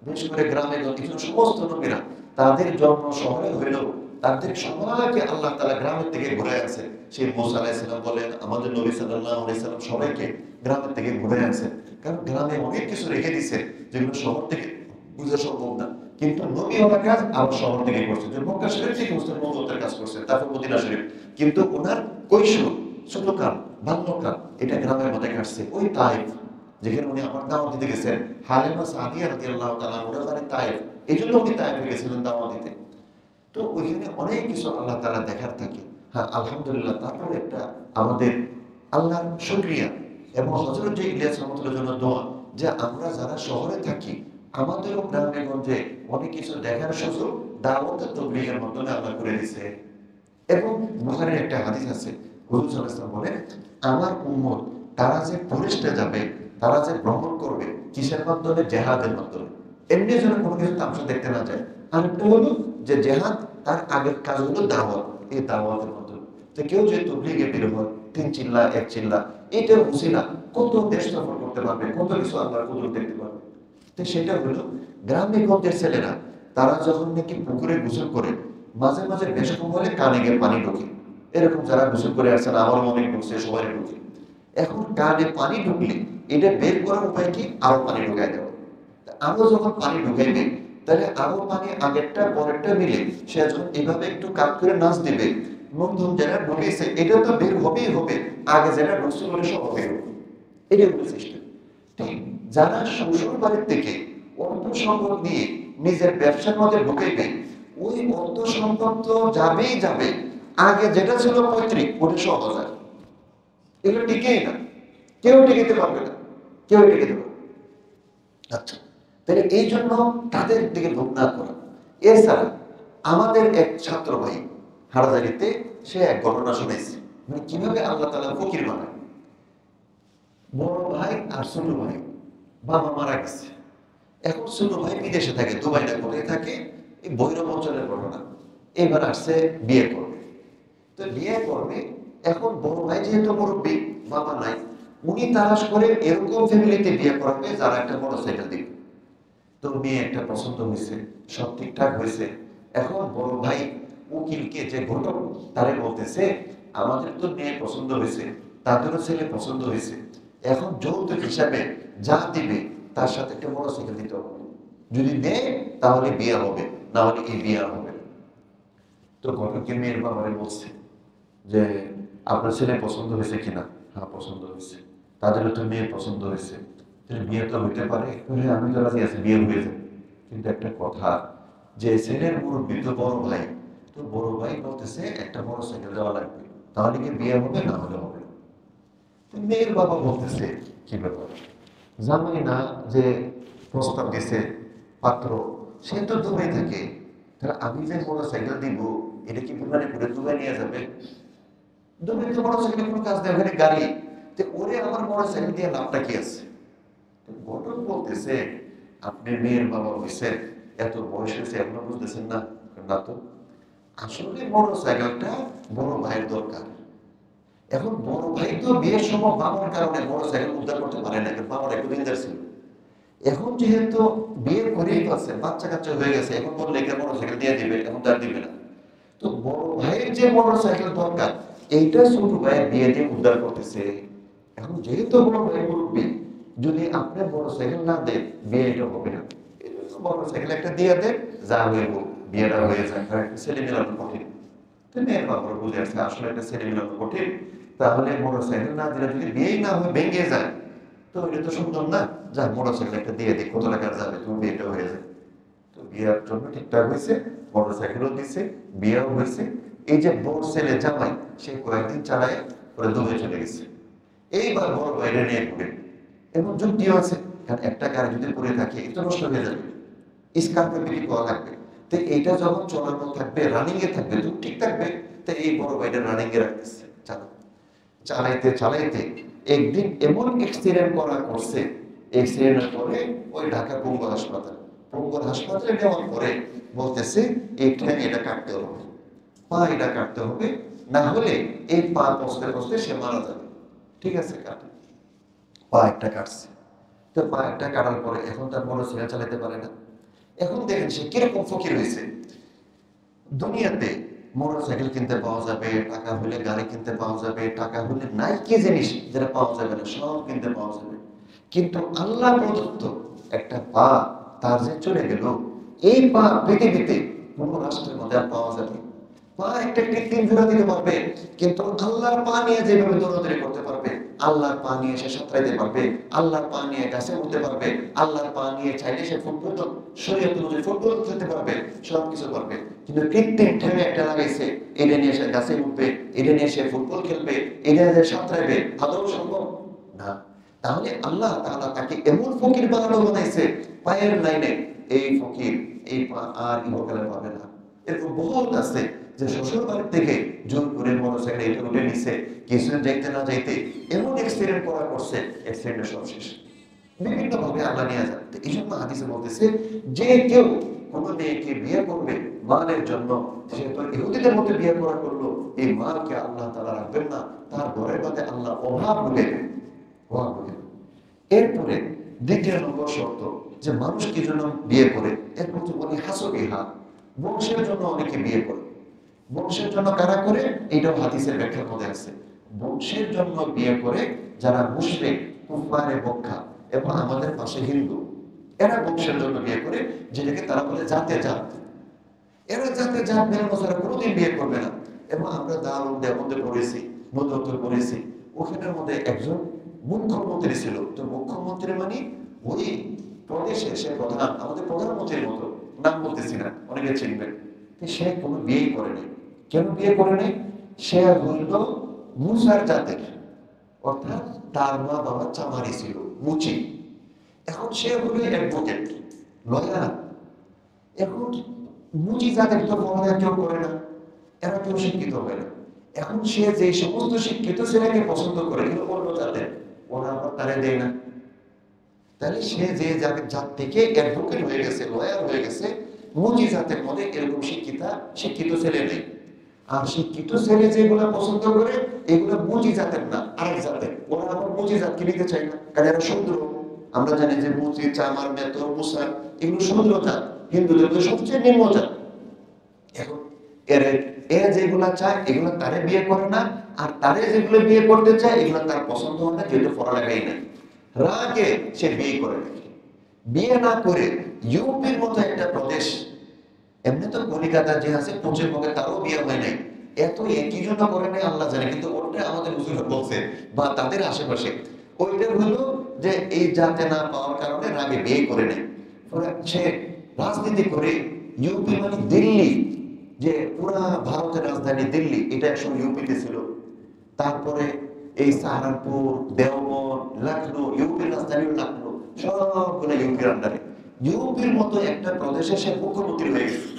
বিশেষ করে গ্রামে কিছু সমস্ত নবীরা তাদের জন্ম শহরে হইলেও তাদের সবাইকে আল্লাহ তাআলা গ্রামের থেকে ঘুরে আছে। সেই মুসা আলাইহিস সালাম বলেন, আমাদের নবী সাল্লাল্লাহু আলাইহি সাল্লাম সবাইকে গ্রামের থেকে ঘুরে আছে। কারণ গ্রামে অনেক কিছু রেখে দিয়েছে যেগুলো শহর থেকে বুঝা সম্ভব না। কিন্তু নবী ওনার কাজ আবার শহর থেকে করছে। যে মক্কা শরীফ থেকে মুসলিম নবুয়তের কাজ করছে, তারপর মদিনা শরীফ। কিন্তু ওনার কৈশোর, ছোটকাল, বাল্যকাল এটা গ্রামের মধ্যে কাটছে। ওই তাইফ যেখানে উনি আমার দাওয়াত দিতে গেছেন, হালিমা সাদিয়া রাদিয়াল্লাহু তাআলা ওনার বাড়ি তাইফ, এই জন্য উনি তাইফে গেছিলেন দাওয়াত দিতে। তো ওইখানে অনেক কিছু আল্লাহ তাআলা দেখার থাকে। হ্যাঁ, আলহামদুলিল্লাহ। তারপরে একটা আমাদের আল্লাহর শুকরিয়া এবং হযরত যে ইলিয়াস রাহমাতুল্লাহর জন্য দোয়া, যে আমরা যারা শহরে থাকি আমাদেরও গ্রামে গঞ্জে অনেক কিছু দেখার সুযোগ দাওয়াত ও তাবলীগের মাধ্যমে আল্লাহ করে দিয়েছে। এবং বুখারীর একটা হাদিস আছে, হুজুর সাল্লাল্লাহু আলাইহি ওয়াসাল্লাম বলেন, আমার উম্মত তারা যে ফরিস্তে যাবে, তারা যে ভ্রমণ করবে কিসের মাধ্যমে? জিহাদের মাধ্যমে। এমনি যেন কোনো কিছু তামাশা দেখতে না যায়। আরেকটা হলো যে জিহাদ, তার আগের কাজ হলো দাওয়াত, এই দাওয়াতের মাধ্যমে। তো কেউ যে তাবলীগে বের হয়, 3 চিল্লা 1 চিল্লা, এটার উসিলা কত দেশ সফর করতে পারবে, কত কিছু আল্লাহর কুদরত দেখতে পারবে। তো সেটা হলো গ্রামে গঞ্জের ছেলেরা তারা যখন নাকি পুকুরে গোসল করে, মাঝে মাঝে বেশ কম হলে কানে গিয়ে পানি ঢোকে। এরকম যারা গোসল করে আসছেন, আমারও অনেক ঢুকছে, সবাই ঢুকে। এখন কানে পানি ঢুকলে এটা বের করার উপায় কি? আরো পানি ঢুকাই দেওয়া। আরো যখন পানি ঢুকাইবে, তাহলে আরো পানি আগেরটা পরেরটা মিলে সে যখন এইভাবে একটু কাপ করে নাচ দিবে, নতুন যেটা ঢুকেছে এটা তো বের হবেই হবে, আগে যেটা ঢুকছে বলে সব হবে। এটা হলো সিস্টেম। ঠিক যারা শ্বশুর বাড়ির থেকে অর্থ সম্পদ নিয়ে নিজের ব্যবসার মধ্যে ঢুকাইবে, ওই অর্থ সম্পদ তো যাবে, আগে যেটা ছিল পৈতৃক ওটা সহজ হয়। এগুলো টিকেই না, কেউ টিকিতে পারবে না, কেউ টিকিতে পারবে। আচ্ছা, তাহলে এই জন্য তাদের দিকে লোক না করা। এছাড়া আমাদের এক ছাত্র ভাই হাটাজারিতে সে এক ঘটনা শুনেছে, মানে কিভাবে আল্লাহ তাআলা ফকির বানায়। বড় ভাই আর ছোট ভাই বাবা মারা গেছে। এখন ছোট ভাই বিদেশে থাকে, দুবাই না কোথায় থাকে, এই ভৈরব অঞ্চলের ঘটনা। এবার আসছে বিয়ে করবে। তো বিয়ে করবে, এখন বড় ভাই যেহেতু মুরব্বী, বাবা নাই, উনি তালাশ করে এরকম ফ্যামিলিতে বিয়ে করাবে যারা একটা মোটরসাইকেল দিবে। তো মেয়ে একটা পছন্দ হয়েছে, সব ঠিকঠাক হয়েছে। এখন বড় ভাই উকিলকে, যে ঘটক, তারে বলতেছে, আমাদের তো মেয়ে পছন্দ হয়েছে, তাদেরও ছেলে পছন্দ হয়েছে, এখন যৌতুক হিসাবে যা দিবে তার সাথে একটা মোটরসাইকেল দিতে হবে। যদি দেয় তাহলে বিয়ে হবে, না হলে এই বিয়ে হবে। তো ঘটককে মেয়ের বাবারে বলছে যে আপনার ছেলে পছন্দ হয়েছে কিনা? হ্যাঁ, পছন্দ হয়েছে। তাদেরও তো মেয়ে পছন্দ হয়েছে, বিয়ে তো হইতে পারে। হ্যাঁ, আমি তো রাজি আছি, বিয়ে হয়ে যাবে। কিন্তু একটা কথা, যে ছেলের মুরব্বী তো বড় ভাই, তো বড় ভাই বলতেছে একটা মোটরসাইকেল দেওয়া লাগবে, তাহলে কি বিয়ে হবে, না হলে হবে। তো মেয়ের বাবা বলতেছে, কি ব্যাপার, জামাই না যে প্রস্তাব দিছে পাত্র, সে তো দুবাই থাকে, তাহলে আমি যে মোটরসাইকেল দিব এটা কি বিমানে করে দুবাই নিয়ে যাবে? দুবাই তো মোটরসাইকেল কোনো কাজ নেই, ওখানে গাড়ি। তো ওরে আমার মোটরসাইকেল দিয়ে লাভটা কি আছে? ঘটক বলতেছে, আপনি মেয়ের বাবা হয়েছেন, এত বয়স হয়েছে, এখনো বুঝতেছেন না? না তো, আসলে মোটরসাইকেলটা বড় ভাইয়ের দরকার। এখন বড় ভাই তো বিয়ের সময় বাবার কারণে মোটরসাইকেল উদ্ধার করতে পারে না, বাবার একটু ডেঞ্জার ছিল। এখন যেহেতু বিয়ে করেই ফেলছে, বাচ্চা কাচ্চা হয়ে গেছে, এখন বললে কে মোটরসাইকেল দিয়ে দিবে, এখন তার দিবে না। তো বড় ভাইয়ের যে মোটরসাইকেল দরকার, এইটা ছোট ভাইয়ের বিয়ে দিয়ে উদ্ধার করতেছে। এখন যেহেতু বড় ভাই মুরব্বী, যদি আপনি মোটরসাইকেল না দেন, বিয়ে এটা হবে না। মোটরসাইকেল একটা দিয়ে দেন, যা হইব বিয়েটা হয়ে যায়। কারণ ছেলে মেলানো কঠিন। তো মেয়ের বাবার বুঝে আসছে আসলে একটা ছেলে মেলানো কঠিন, তাহলে মোটরসাইকেল না দিলে যদি বিয়েই না হয়ে ভেঙে যায়, তো এটা তো সুন্দর না। যা মোটরসাইকেল একটা দিয়ে দিই, কত টাকা যাবে, তোমার বিয়েটা হয়ে যায়। তো বিয়ের জন্য ঠিকঠাক হয়েছে, মোটরসাইকেলও দিছে, বিয়েও হয়েছে। এই যে বড় ছেলে জামাই, সে কয়েকদিন চালায় ওরা দুবে চলে গেছে। এইবার বড় বাইরে নিয়ে ঘুরে, এমন যুক্তিও আছে, কারণ একটা গাড়ি যদি পরে থাকে এটা নষ্ট হয়ে যাবে, স্কার্পে বিক্রি করা লাগবে। তো এইটা যখন চলানো থাকবে, রানিং এ থাকবে, তো ঠিক থাকবে। তো এই বড় ভাইটা রানিং এ রাখতেছে, চালাইতে চালাইতে একদিন এমন অ্যাক্সিডেন্ট করছে। অ্যাক্সিডেন্ট করে ওই ঢাকা পঙ্গু হাসপাতালে নেওয়ার পরে বলতেছে এইটা এটা কাটতে হবে, পা এটা কাটতে হবে, না হলে এই পা পচতে পচতে সে মারা যাবে। ঠিক আছে, কাটে। পা একটা কাটছে। তো পা একটা কাটার পরে এখন তার মোটরসাইকেল চালাতে পারে না। এখন দেখেন সে কিরকম ফকির হয়েছে। দুনিয়াতে মোটরসাইকেল কিনতে পাওয়া যাবে, টাকা হলে গাড়ি কিনতে পাওয়া যাবে, টাকা হলে নাই কি জিনিস যেটা পাওয়া যাবে না, সব কিনতে পাওয়া যাবে। কিন্তু আল্লাহ প্রদত্ত একটা পা তার যে চলে গেল, এই পা পৃথিবীতে কোন রাষ্ট্রের মধ্যে আর পাওয়া যাবে। পা একটা কৃত্রিম জোড়া দিতে পারবে, কিন্তু আল্লাহর পা নিয়ে যেভাবে দৌড়াদৌড়ি করতে পারবে, আল্লাহর পা নিয়ে সে সাঁতরাইতে পারবে, আল্লাহর পা নিয়ে গাছে উঠতে পারবে, আল্লাহর পা নিয়ে চাইলে সে ফুটবল, শরীয়ত অনুযায়ী ফুটবল খেলতে পারবে, সবকিছু পারবে। কিন্তু কৃত্রিম ঠেমে একটা লাগাইছে, এটা নিয়ে সে গাছে উঠবে, এটা নিয়ে সে ফুটবল খেলবে, এটা নিয়ে সাঁতরাইবে, আদৌ সম্ভব না। তাহলে আল্লাহ তাআলা তাকে এমন ফকির বানাইছে, পায়ের লাইনে এই ফকির এই পা আর ইহকালে পাবে না। এরকম বহুত আছে যে শ্বশুর বাড়ির থেকে জোর করে মোটরসাইকেল এটা উঠে নিছে, কিছু যাইতে না যাইতে এমন অ্যাক্সিডেন্ট করছে, অ্যাক্সিডেন্টের সব শেষ। বিভিন্ন ভাবে আল্লাহ নিয়ে যান। এই জন্য হাদিসে বলতেছে যে কেউ কোনো মেয়েকে বিয়ে করবে মালের জন্য, সে তো ইহুদিদের মধ্যে বিয়ে করা করলো, এই মালকে আল্লাহ তাআলা রাখবেন না, তার ঘরের মধ্যে আল্লাহ অভাব বলে দেবেন, অভাব বলে দেবেন। এরপরে দ্বিতীয় নম্বর শর্ত যে মানুষ কি জন্য বিয়ে করে, এরপর তো বলি হাসবিহা, বংশের জন্য অনেকে বিয়ে করে। বংশের জন্য কারা করে, এটাও হাদিসের ব্যাখ্যার মধ্যে আছে। বংশের জন্য বিয়ে করে যারা মুশরিক, কুফারে মক্কা এবং আমাদের পাশে হিন্দু, এরা বংশের জন্য বিয়ে করে, যেটাকে তারা বলে জাতে জাত। এরা জাতে জাত মেনে বছরে কোনোদিন বিয়ে করবে না। এবং আমরা দারুণ দেবন্দে পড়েছি, নদত পড়েছি, ওখানের মধ্যে একজন মুখ্যমন্ত্রী ছিল। তো মুখ্যমন্ত্রী মানে ওই প্রদেশে সে প্রধান, আমাদের প্রধানমন্ত্রীর মতো, নাম বলতেছি না, অনেকে চিনবেন। সে কোনো বিয়েই করেনি। কেন বিয়ে করেনি? সে হইল মুসার জাতের, অর্থাৎ তার মা বাবা চামারি ছিল, মুচি। এখন সে হইল অ্যাডভোকেট, লয়ার। এখন মুচি জাতের তো মনে কেউ করে না, এরা কেউ শিক্ষিত হয় না। এখন সে যে সমস্ত শিক্ষিত ছেলেকে পছন্দ করে, কিন্তু অন্য জাতের, ওরা আবার তারে দেয় না। তাহলে সে যে জাত থেকে অ্যাডভোকেট হয়ে গেছে, লয়ার হয়ে গেছে, মুজি জাতের মধ্যে এরকম শিক্ষিত ছেলে নেই। আর শিক্ষিত ছেলে যেগুলা পছন্দ করে, এগুলো মুজি জাতের না, আরেক জাতের। ওরা আবার মুজি জাতকে নিতে চায় না, কারণ এরা শূদ্র। আমরা জানি যে মুজি, চামার, মেতর, মুসার, এগুলো শূদ্র জাত, হিন্দুদের মধ্যে সবচেয়ে নিম্ন জাত। এখন এরা যেগুলা চায় এগুলো তারে বিয়ে করে না, আর তারে যেগুলো বিয়ে করতে চায় এগুলো তার পছন্দ হয় না, যেহেতু পড়ালেখাই নাই। রাগে সে বিয়ে করে নাকি, বিয়ে না করে ইউপির মতো একটা প্রদেশ, এমনি তো কলিকাতা যে আছে পশ্চিমবঙ্গে, তারও বিয়ে হয় নাই। এত একই জন্য করে নাই আল্লাহ জানে, কিন্তু ওটা আমাদের হুজুর বলছে বা তাদের আশেপাশে ওইটা হলো যে এই জাতে না পাওয়ার কারণে রাগে বিয়ে করে নেয়। সে রাজনীতি করে, ইউপি মানে দিল্লি, যে পুরা ভারতের রাজধানী দিল্লি, এটা একসময় ইউপিতে ছিল। তারপরে এই সাহারানপুর, দেওবন্দ, লখনৌ, ইউপির রাজধানী লখনৌ, সবগুলো ইউপির আন্ডারে। ইউপির মতো একটা প্রদেশে সে মুখ্যমন্ত্রী হয়ে গেছে,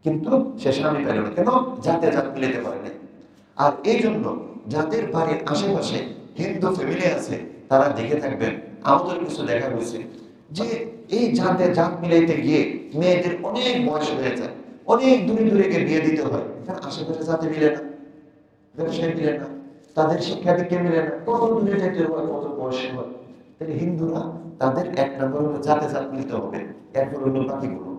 কিন্তু সে স্বামী পেল না। কেন? জাতে জাত মিলাতে পারে না। আর এই জন্য যাদের বাড়ির আশেপাশে হিন্দু ফ্যামিলি আছে, তারা দেখে থাকবেন, আমাদের কিছু দেখা হয়েছে যে এই জাতে জাত মিলাইতে গিয়ে মেয়েদের অনেক বয়স হয়ে যায়, অনেক দূরে দূরে গিয়ে বিয়ে দিতে হয়, কারণ আশেপাশে জাতে মিলে না, ব্যবসায় মিলে না, তাদের শিক্ষা দিকে মিলে না, কত দূরে যেতে হয়, কত বয়স হয়। তাহলে হিন্দুরা তাদের এক নম্বর হলো জাতে জাত মিলতে হবে, এরপর হলো বাকিগুলো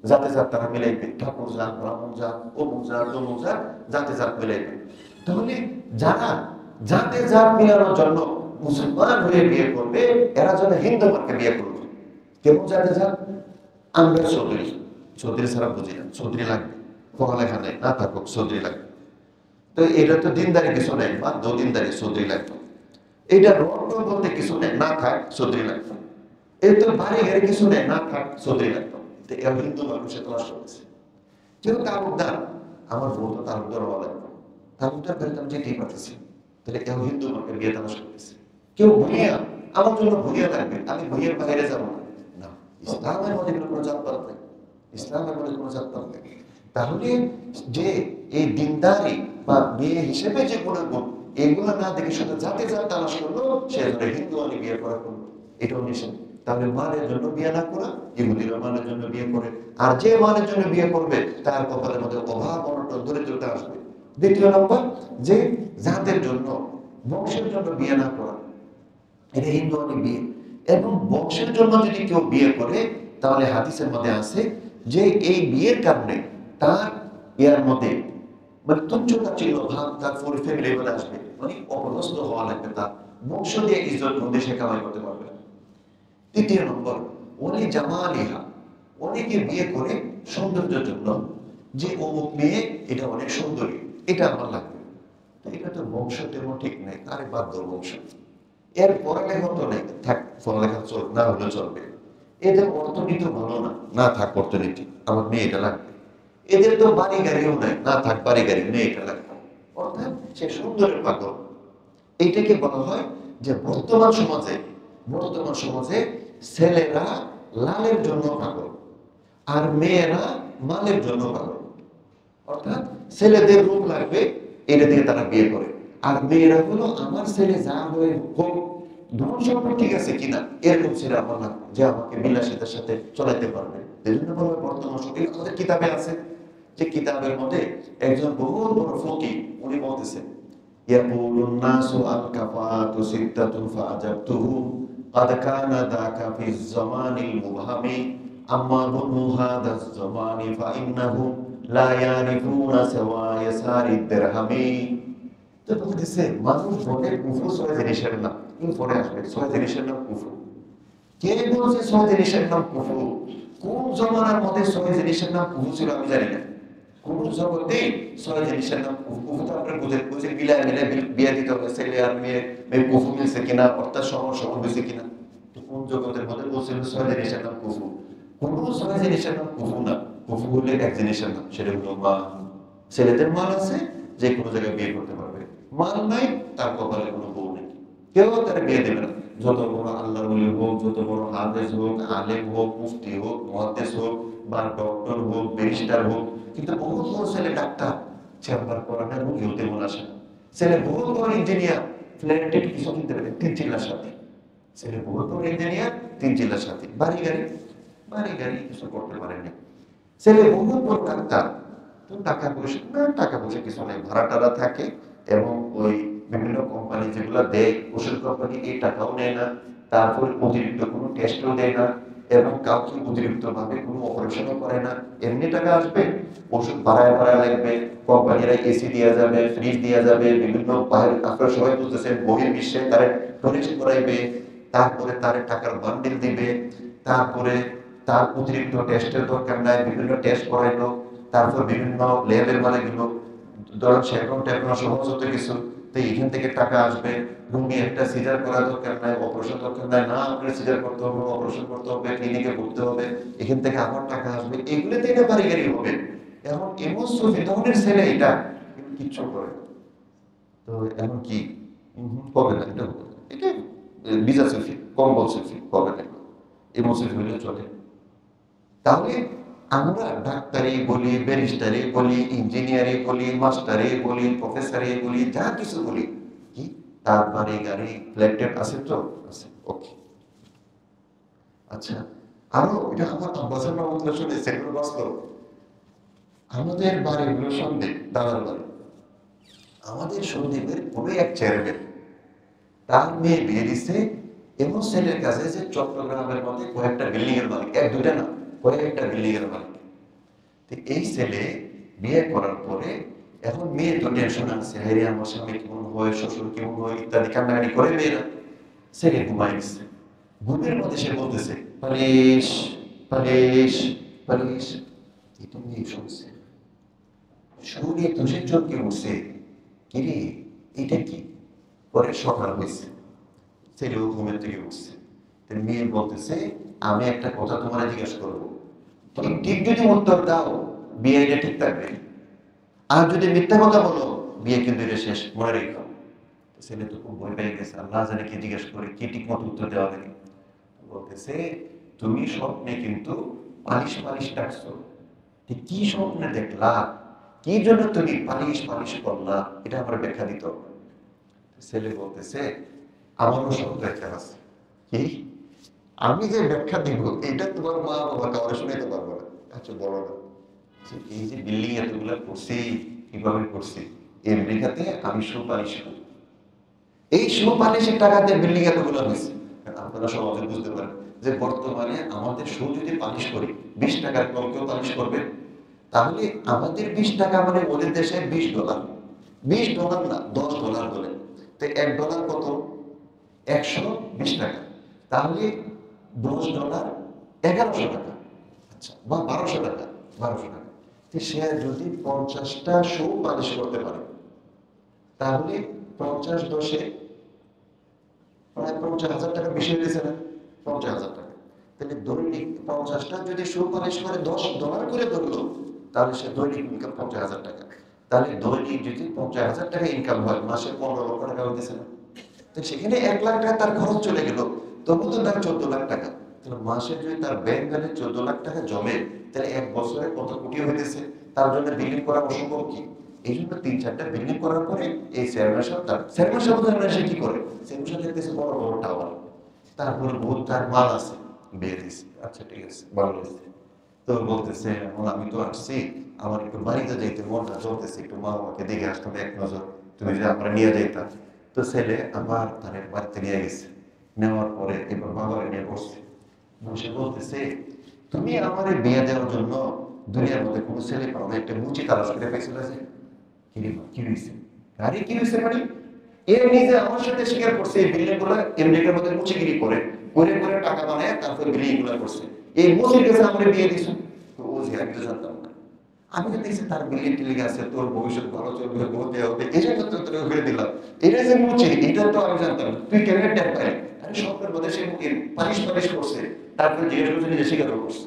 জাতে জাত তারা মিলাইবে, ঠাকুর জাত, ব্রাহ্মণ জাত, অমুক জাত, তমুক জাত, জাতে জাত মিলাইবে। তাহলে যারা জাতে জাত মিলানোর জন্য মুসলমান হয়ে বিয়ে করবে, এরা যেন হিন্দু মাকে বিয়ে করবে। কেমন জাতে জাত? আমরা চৌধুরী, চৌধুরী ছাড়া বুঝি না, চৌধুরী লাগবে, পড়ালেখা নেই, না থাকুক চৌধুরী লাগবে। তো এটা তো দিনদারি কিছু নেই, বা দিনদারি চৌধুরী লাগবে। এটা রত্ন বলতে কিছু নেই, না থাক চৌধুরী লাগবে। এই তো বাড়ি ঘরে কিছু নেই, না থাক চৌধুরী লাগবে। তো এরা হিন্দু মানুষের ক্লাস করেছে। কেউ তালুকদার, আমার বউ তো তালুকদার হওয়া লাগবে, তালুকদার বেতন যেতেই পারতেছি, তাহলে কেউ হিন্দু মাকে বিয়ে তালাশ করতেছে। কেউ ভুইয়া, আমার জন্য ভুইয়া লাগবে, আমি ভুইয়ার বাইরে যাবো না। না, ইসলামের মধ্যে কোনো জাতপাত নেই, ইসলামের মধ্যে কোনো জাতপাত নেই। তাহলে যে এই দিনদারি বা বিয়ে হিসেবে যে গুণাগুণ, এগুলো না দেখে শুধু জাতি জাত তালাশ করলো, সে হিন্দু আনি বিয়ে করা করলো, এটাও নিষেধ। তাহলে মানের জন্য বিয়ে না করা, ইহুদিরা মানের জন্য বিয়ে করে, আর যে মানের জন্য বিয়ে করবে তার কপালের মধ্যে অভাব অনটন দরিদ্রতা আসবে। দ্বিতীয় নম্বর, যে জাতের জন্য, বংশের জন্য বিয়ে না করা, এটা হিন্দু আনি বিয়ে। এবং বংশের জন্য যদি কেউ বিয়ে করে, তাহলে হাদিসের মধ্যে আছে যে এই বিয়ের কারণে তার ইয়ার মধ্যে মানে তুচ্ছতা ছিল ভাব, তার পুরো ফ্যামিলি বলে আসবে, মানে অপদস্থ হওয়া লাগবে, তার বংশ দিয়ে ইজ্জত মধ্যে সে কামাই করতে পারবে না। তৃতীয় নম্বর, ওলি জামালিহা, অনেকে বিয়ে করে সৌন্দর্যের জন্য, যে অমুক মেয়ে এটা অনেক সুন্দরী, এটা আমার লাগবে। এটা তো বংশ তেমন ঠিক নেই, আরে বাদ দাও বংশ, এর পড়ালেখা তো নেই, থাক পড়ালেখা চল না হলে চলবে। এদের অর্থনীতি ভালো না, না থাক অর্থনীতি, আমার মেয়ে এটা লাগবে। এদের তো বাড়ি গাড়িও নেই, না থাক বাড়ি গাড়ি, মেয়ে এটা লাগবে। অর্থাৎ সে সুন্দরের পাগল। এইটাকে বলা হয় যে বর্তমান সমাজে ছেলেরা লালের জন্য পাগল, আর মেয়েরা মালের জন্য পাগল। অর্থাৎ ছেলেদের রূপ লাগবে, এটা দিয়ে তারা বিয়ে করে, আর মেয়েরা হলো আমার ছেলে যা হয়ে হোক, ধন সম্পদ ঠিক আছে কিনা, এরকম ছেলে আমার না, যে আমাকে বিলাসিতার সাথে চলাইতে পারবে। এই জন্য বলা হয় বর্তমান সময়, আমাদের কিতাবে আছে, যে কিতাবের মধ্যে একজন বহু বড় ফকিহ, উনি বলতেছেন ইয়াকুলুন নাসু আল কাফাতু সিত্তাতুন ফাআজাবতুহু قد كان ذاك في الزمان المبهم أما بنو هذا الزمان فإنهم لا يعرفون سوى يسار الدرهم। তো বলতেছে মানুষ বলে কুফর ছয় জিনিসের নাম, পরে আসবে ছয় জিনিসের নাম কুফর। কে বলছে ছয় জিনিসের নাম কুফর? কোন জমানার মধ্যে ছয় জিনিসের নাম কুফর ছিল আমি জানি না। কোন জগতে ছয় জিনিসের নাম কুফর তো আমরা বুঝে মিলায় বিয়ে দিতে হবে, ছেলে আর মেয়ে কুফর মিলছে কিনা, অর্থাৎ সমান হয়েছে কিনা। কোন জগতের মধ্যে বলছিল ছয় জিনিসের নাম কুফর? কোন ছয় জিনিসের নাম কুফর না। কুফর হলে এক জিনিসের নাম, সেটা হলো মা। ছেলেদের মাল আছে, যে কোনো জায়গায় বিয়ে করতে পারবে, মাল নাই, তার কপালে কোনো বউ নেই, কেউ তার বিয়ে দেবে না। যত বড় আল্লাহর ওলি হোক, যত বড় হাফেজ হোক, আলেম হোক, মুফতি হোক, মুহাদ্দিস হোক, বা ডক্টর হোক, ব্যারিস্টার হোক, কিন্তু বহুত বড় ছেলে ডাক্তার, চেম্বার পড়াটা এবং কেউ তেমন আসে না। ছেলে বহুত বড় ইঞ্জিনিয়ার, ফ্ল্যাটের কিছু কিনতে পারে 3 চিল্লার সাথে। ছেলে বহুত বড় ইঞ্জিনিয়ার, 3 চিল্লার সাথে, বাড়ি গাড়ি কিছু করতে পারে না। ছেলে বহুত বড় ডাক্তার, তো টাকা পয়সা কিছু নেই, ভাড়া টাড়া থাকে, এবং ওই বিভিন্ন কোম্পানি যেগুলো দেয়, ওষুধ কোম্পানি এই টাকাও নেয় না, তারপর অতিরিক্ত কোনো টেস্টও দেয় না, এবং কাউকে অতিরিক্ত ভাবে কোনো অপারেশনও করে না। এমনি টাকা আসবে, ওষুধ ভাড়ায় লাগবে, কোম্পানিরা এসি দেওয়া যাবে, ফ্রিজ দেওয়া যাবে, বিভিন্ন বাইরে আপনারা সবাই বুঝতেছেন বহির্বিশ্বে তারা ডোনেশন করাইবে, তারপরে তার টাকার বান্ডিল দিবে, তারপরে তার অতিরিক্ত টেস্টের দরকার নাই, বিভিন্ন টেস্ট করাইলো, তারপর বিভিন্ন ল্যাবের মানে গেলো, ধরেন সেরকম টেকনোলজি সমস্ত কিছু, তো এখান থেকে টাকা আসবে। রুগী একটা সিজার করা দরকার নাই, অপারেশন দরকার নাই, না আপনার সিজার করতে হবে, অপারেশন করতে হবে, ক্লিনিকে ভর্তি হবে, এখান থেকে আবার টাকা আসবে, এগুলোতে এটা বাড়ি হবে। এখন এমন সুফি ধরনের ছেলে এটা কিচ্ছু করে, তো এখন কি হবে না, এটা বিজা সুফি, কম্বল সুফি হবে না, এমন সুফি হলে চলে। তাহলে আমরা ডাক্তারি বলি, ব্যারিস্টারি বলি, ইঞ্জিনিয়ারিং বলি, মাস্টারি বলি, প্রফেসরি বলি, যা কিছু বলি, কি তার বাড়ি গাড়ি ফ্ল্যাট আছে তো আছে, ওকে। আচ্ছা, আরো এটা আমার আব্বাসের মামলা শুনে সেগুলো বাস্তব। আমাদের বাড়িগুলো সন্দেহ, দাদার বাড়ি, আমাদের সন্দীপের কোনো এক চেয়ারম্যান, তার মেয়ে বিয়ে দিচ্ছে এমন ছেলের কাছে যে চট্টগ্রামের মধ্যে কয়েকটা বিল্ডিং এর মালিক, এক দুইটা না, কয়েকটা বিল্ডিং এর মালিক। তো এই ছেলে বিয়ে করার পরে এখন মেয়ে তো টেনশন আছে, হাইরে আমার স্বামী কেমন হয়, শ্বশুর কেমন হয় ইত্যাদি কান্নাকাটি করে মেয়েরা। ছেলে ঘুমাই গেছে, ঘুমের মধ্যে সে বলতেছে পালিশ পালিশ পালিশ। এই তো মেয়ে শুনছে, শুনে তুষের চমকে উঠছে, কিরে এটা কি? পরে সকাল হয়েছে, ছেলেও ঘুমের থেকে উঠছে। মেয়ে বলতেছে আমি একটা কথা তোমার জিজ্ঞাসা করবো, তুমি ঠিক যদি উত্তর দাও বিয়েটা ঠিক থাকবে, আর যদি মিথ্যা কথা বলো বিয়ে কিন্তু এটা শেষ, মনে রেখো। ছেলে তো খুব ভয় পেয়ে গেছে, আল্লাহ জানে কি জিজ্ঞেস করে, কি ঠিক মতো উত্তর দেওয়া লাগে। বলতেছে তুমি স্বপ্নে কিন্তু পালিশ পালিশ ডাকছো, কি স্বপ্নে দেখলা, কি জন্য তুমি পালিশ পালিশ করলা, এটা আমার ব্যাখ্যা দিতে হবে। ছেলে বলতেছে আমারও শব্দ একটা আছে, কি আমি যে ব্যাখ্যা দিব এটা তোমার মা বাবা কাউকে শুনাইতে পারবো না। আচ্ছা বলো না। এই যে বিল্ডিং এতগুলা করছি, কিভাবে করছি? আমেরিকাতে আমি সুপারিশ করি, এই সুপারিশের টাকাতে বিল্ডিং এতগুলো হয়েছে। আপনারা সমাজে বুঝতে পারেন যে বর্তমানে আমাদের সু যদি পালিশ করি 20 টাকার কম কেউ পালিশ করবে, তাহলে আমাদের 20 টাকা মানে ওদের দেশে $20, $20 না $10 বলে। তো $1 কত? 120 টাকা। তাহলে $10 1100 টাকা, আচ্ছা, বা 1200 টাকা, 1200 টাকা। সে যদি 50টা শো পালিশ করতে পারে, তাহলে 50 10-এ প্রায় 50,000 টাকা বেশি হয়েছে না? 50,000 টাকা। তাহলে দৈনিক 50টা যদি শো পালিশ করে $10 করে ধরলো, তাহলে সে দৈনিক ইনকাম 50,000 টাকা। তাহলে দৈনিক যদি 50,000 টাকা ইনকাম হয়, মাসে 15 লক্ষ টাকা হইতেছে না? তো সেখানে 1 লাখ টাকা তার খরচ চলে গেল, তবু তো তার 14 লাখ টাকা। তাহলে মাসে যদি তার ব্যাংক ব্যালেন্স 14 লাখ টাকা জমে, তাহলে এক বছরে কত কোটি হইতেছে? তার জন্য বিল্ডিং করা অসম্ভব কি? এই জন্য 3-4টা বিল্ডিং করার পরে এই চেয়ারম্যান সাহেব সে কি করে? চেয়ারম্যান সাহেব দেখতেছে বড় বড় টাওয়ার, তারপরে বহুত তার মাল আছে, বিয়ে দিচ্ছে। আচ্ছা ঠিক আছে, ভালো হয়েছে। তো বলতেছে এখন আমি তো আসছি, আমার একটু বাড়িতে যাইতে মনটা চলতেছে, একটু মা বাবাকে দেখে আসতাম এক নজর, তুমি যে আমরা নিয়ে যাইতাম। তো ছেলে আবার তার বাড়িতে নিয়ে গেছে, নেওয়ার পরে এবার বাবারে নিয়ে বসছে, বসে বলতেছে তুমি আমার বিয়ে দেওয়ার জন্য দুনিয়ার মধ্যে কোনো ছেলে পাও না, একটা মুচি তালাশ করে পাইছিল যে কি হয়েছে? আরে কি হয়েছে মানে এ নিজে আমার সাথে স্বীকার করছে এই বিল্ডিং গুলা আমেরিকার মধ্যে মুচিগিরি করে করে করে টাকা বানায়, তারপর বিল্ডিং গুলা করছে। এই মুচির কাছে আমরা বিয়ে দিছি। তো ও যে আমি তো জানতাম না, আমি তো দেখছি তার বিল্ডিং টিলিং আছে, তোর ভবিষ্যৎ ভালো চলবে, বলতে হবে, এই জন্য তো তোকে করে দিলাম। এটা যে মুচি, এটা তো আমি জানতাম না, তুই কেমন টের পাই? আরে স্বপ্নের মধ্যে সে পালিশ পালিশ করছে, তারপরে জিজ্ঞেস করছে নিজে স্বীকারও করছে।